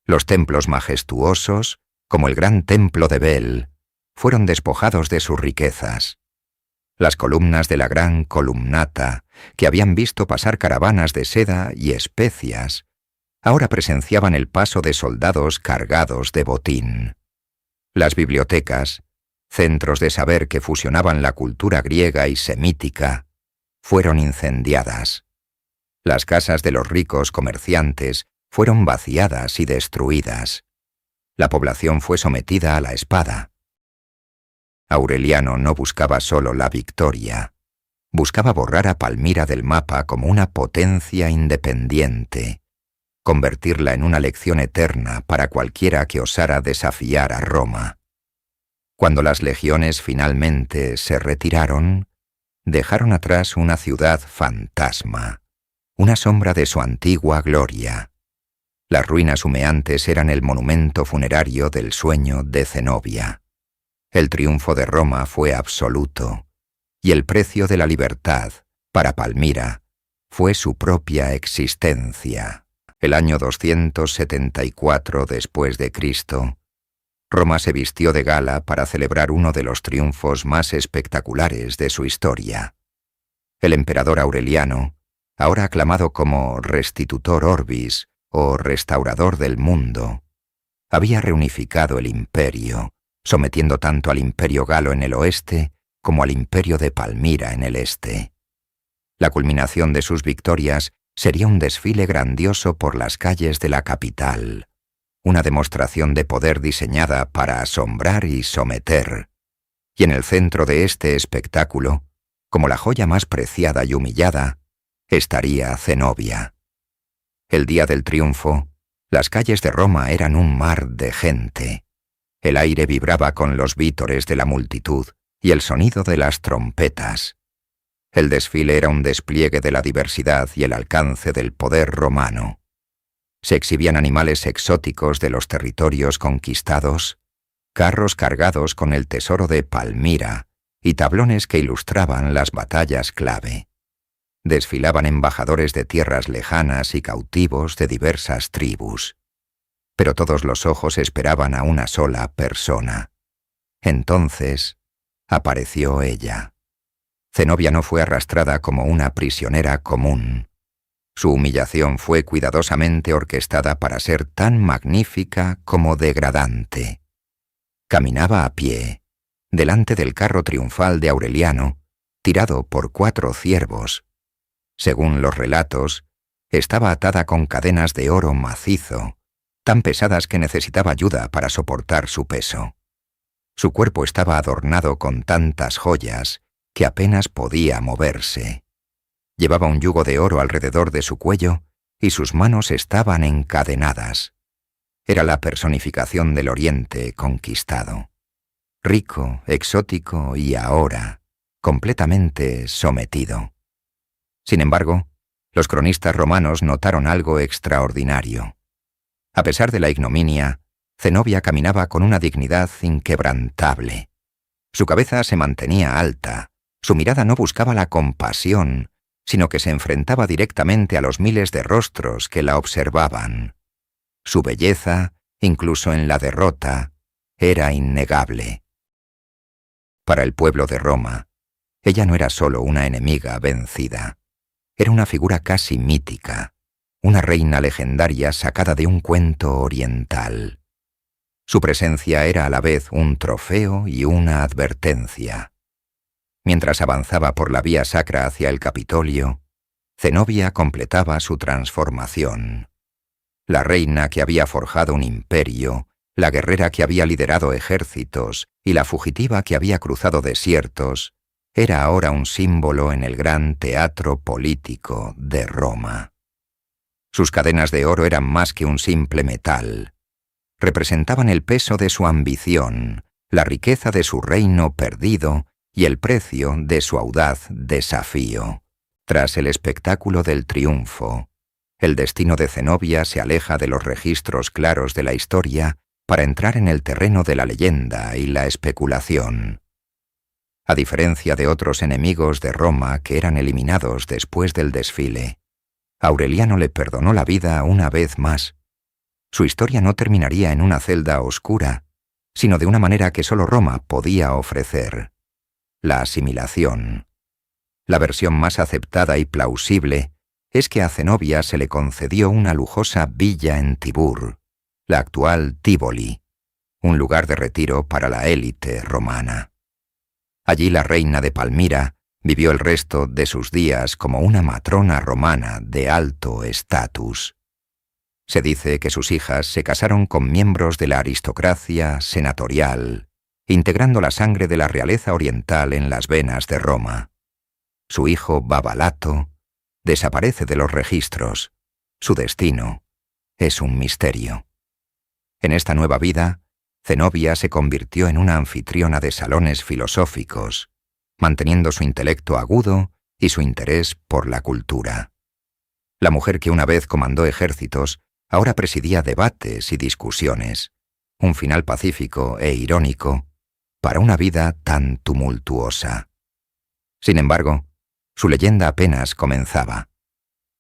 Los templos majestuosos, como el gran templo de Bel, fueron despojados de sus riquezas. Las columnas de la gran columnata, que habían visto pasar caravanas de seda y especias, ahora presenciaban el paso de soldados cargados de botín. Las bibliotecas, centros de saber que fusionaban la cultura griega y semítica, fueron incendiadas. Las casas de los ricos comerciantes fueron vaciadas y destruidas. La población fue sometida a la espada. Aureliano no buscaba solo la victoria, buscaba borrar a Palmira del mapa como una potencia independiente, convertirla en una lección eterna para cualquiera que osara desafiar a Roma. Cuando las legiones finalmente se retiraron, dejaron atrás una ciudad fantasma, una sombra de su antigua gloria. Las ruinas humeantes eran el monumento funerario del sueño de Zenobia. El triunfo de Roma fue absoluto, y el precio de la libertad, para Palmira, fue su propia existencia. El año 274 después de Cristo, Roma se vistió de gala para celebrar uno de los triunfos más espectaculares de su historia. El emperador Aureliano, ahora aclamado como Restitutor Orbis o Restaurador del Mundo, había reunificado el imperio, sometiendo tanto al imperio galo en el oeste como al imperio de Palmira en el este. La culminación de sus victorias sería un desfile grandioso por las calles de la capital, una demostración de poder diseñada para asombrar y someter. Y en el centro de este espectáculo, como la joya más preciada y humillada, estaría Zenobia. El día del triunfo, las calles de Roma eran un mar de gente. El aire vibraba con los vítores de la multitud y el sonido de las trompetas. El desfile era un despliegue de la diversidad y el alcance del poder romano. Se exhibían animales exóticos de los territorios conquistados, carros cargados con el tesoro de Palmira y tablones que ilustraban las batallas clave. Desfilaban embajadores de tierras lejanas y cautivos de diversas tribus. Pero todos los ojos esperaban a una sola persona. Entonces apareció ella. Zenobia no fue arrastrada como una prisionera común. Su humillación fue cuidadosamente orquestada para ser tan magnífica como degradante. Caminaba a pie, delante del carro triunfal de Aureliano, tirado por 4 ciervos. Según los relatos, estaba atada con cadenas de oro macizo, tan pesadas que necesitaba ayuda para soportar su peso. Su cuerpo estaba adornado con tantas joyas que apenas podía moverse. Llevaba un yugo de oro alrededor de su cuello y sus manos estaban encadenadas. Era la personificación del Oriente conquistado. Rico, exótico y ahora completamente sometido. Sin embargo, los cronistas romanos notaron algo extraordinario. A pesar de la ignominia, Zenobia caminaba con una dignidad inquebrantable. Su cabeza se mantenía alta, su mirada no buscaba la compasión, sino que se enfrentaba directamente a los miles de rostros que la observaban. Su belleza, incluso en la derrota, era innegable. Para el pueblo de Roma, ella no era solo una enemiga vencida. Era una figura casi mítica, una reina legendaria sacada de un cuento oriental. Su presencia era a la vez un trofeo y una advertencia. Mientras avanzaba por la vía sacra hacia el Capitolio, Zenobia completaba su transformación. La reina que había forjado un imperio, la guerrera que había liderado ejércitos y la fugitiva que había cruzado desiertos, era ahora un símbolo en el gran teatro político de Roma. Sus cadenas de oro eran más que un simple metal. Representaban el peso de su ambición, la riqueza de su reino perdido y el precio de su audaz desafío. Tras el espectáculo del triunfo, el destino de Zenobia se aleja de los registros claros de la historia para entrar en el terreno de la leyenda y la especulación. A diferencia de otros enemigos de Roma que eran eliminados después del desfile, Aureliano le perdonó la vida una vez más. Su historia no terminaría en una celda oscura, sino de una manera que solo Roma podía ofrecer: la asimilación. La versión más aceptada y plausible es que a Zenobia se le concedió una lujosa villa en Tibur, la actual Tívoli, un lugar de retiro para la élite romana. Allí la reina de Palmira vivió el resto de sus días como una matrona romana de alto estatus. Se dice que sus hijas se casaron con miembros de la aristocracia senatorial, integrando la sangre de la realeza oriental en las venas de Roma. Su hijo Babalato desaparece de los registros. Su destino es un misterio. En esta nueva vida, Zenobia se convirtió en una anfitriona de salones filosóficos, manteniendo su intelecto agudo y su interés por la cultura. La mujer que una vez comandó ejércitos ahora presidía debates y discusiones, un final pacífico e irónico para una vida tan tumultuosa. Sin embargo, su leyenda apenas comenzaba.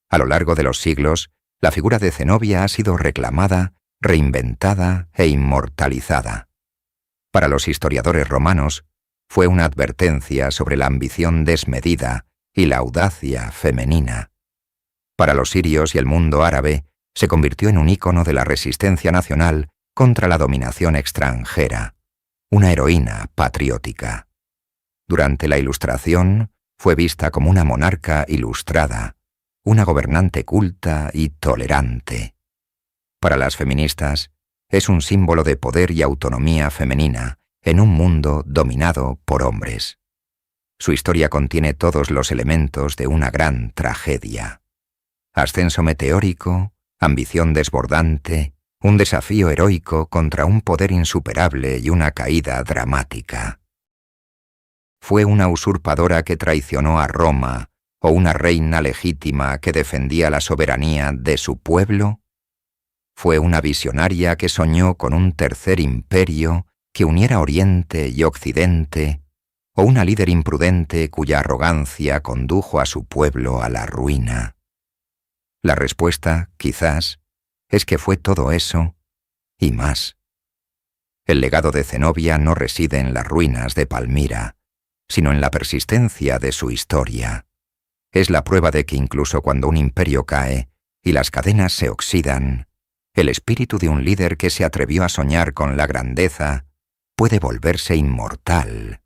A lo largo de los siglos, la figura de Zenobia ha sido reclamada, reinventada e inmortalizada. Para los historiadores romanos, fue una advertencia sobre la ambición desmedida y la audacia femenina. Para los sirios y el mundo árabe, se convirtió en un ícono de la resistencia nacional contra la dominación extranjera, una heroína patriótica. Durante la Ilustración fue vista como una monarca ilustrada, una gobernante culta y tolerante. Para las feministas, es un símbolo de poder y autonomía femenina en un mundo dominado por hombres. Su historia contiene todos los elementos de una gran tragedia. Ascenso meteórico, ambición desbordante, un desafío heroico contra un poder insuperable y una caída dramática. ¿Fue una usurpadora que traicionó a Roma o una reina legítima que defendía la soberanía de su pueblo? ¿Fue una visionaria que soñó con un tercer imperio que uniera Oriente y Occidente? ¿O una líder imprudente cuya arrogancia condujo a su pueblo a la ruina? La respuesta, quizás, es que fue todo eso y más. El legado de Zenobia no reside en las ruinas de Palmira, sino en la persistencia de su historia. Es la prueba de que incluso cuando un imperio cae y las cadenas se oxidan, el espíritu de un líder que se atrevió a soñar con la grandeza puede volverse inmortal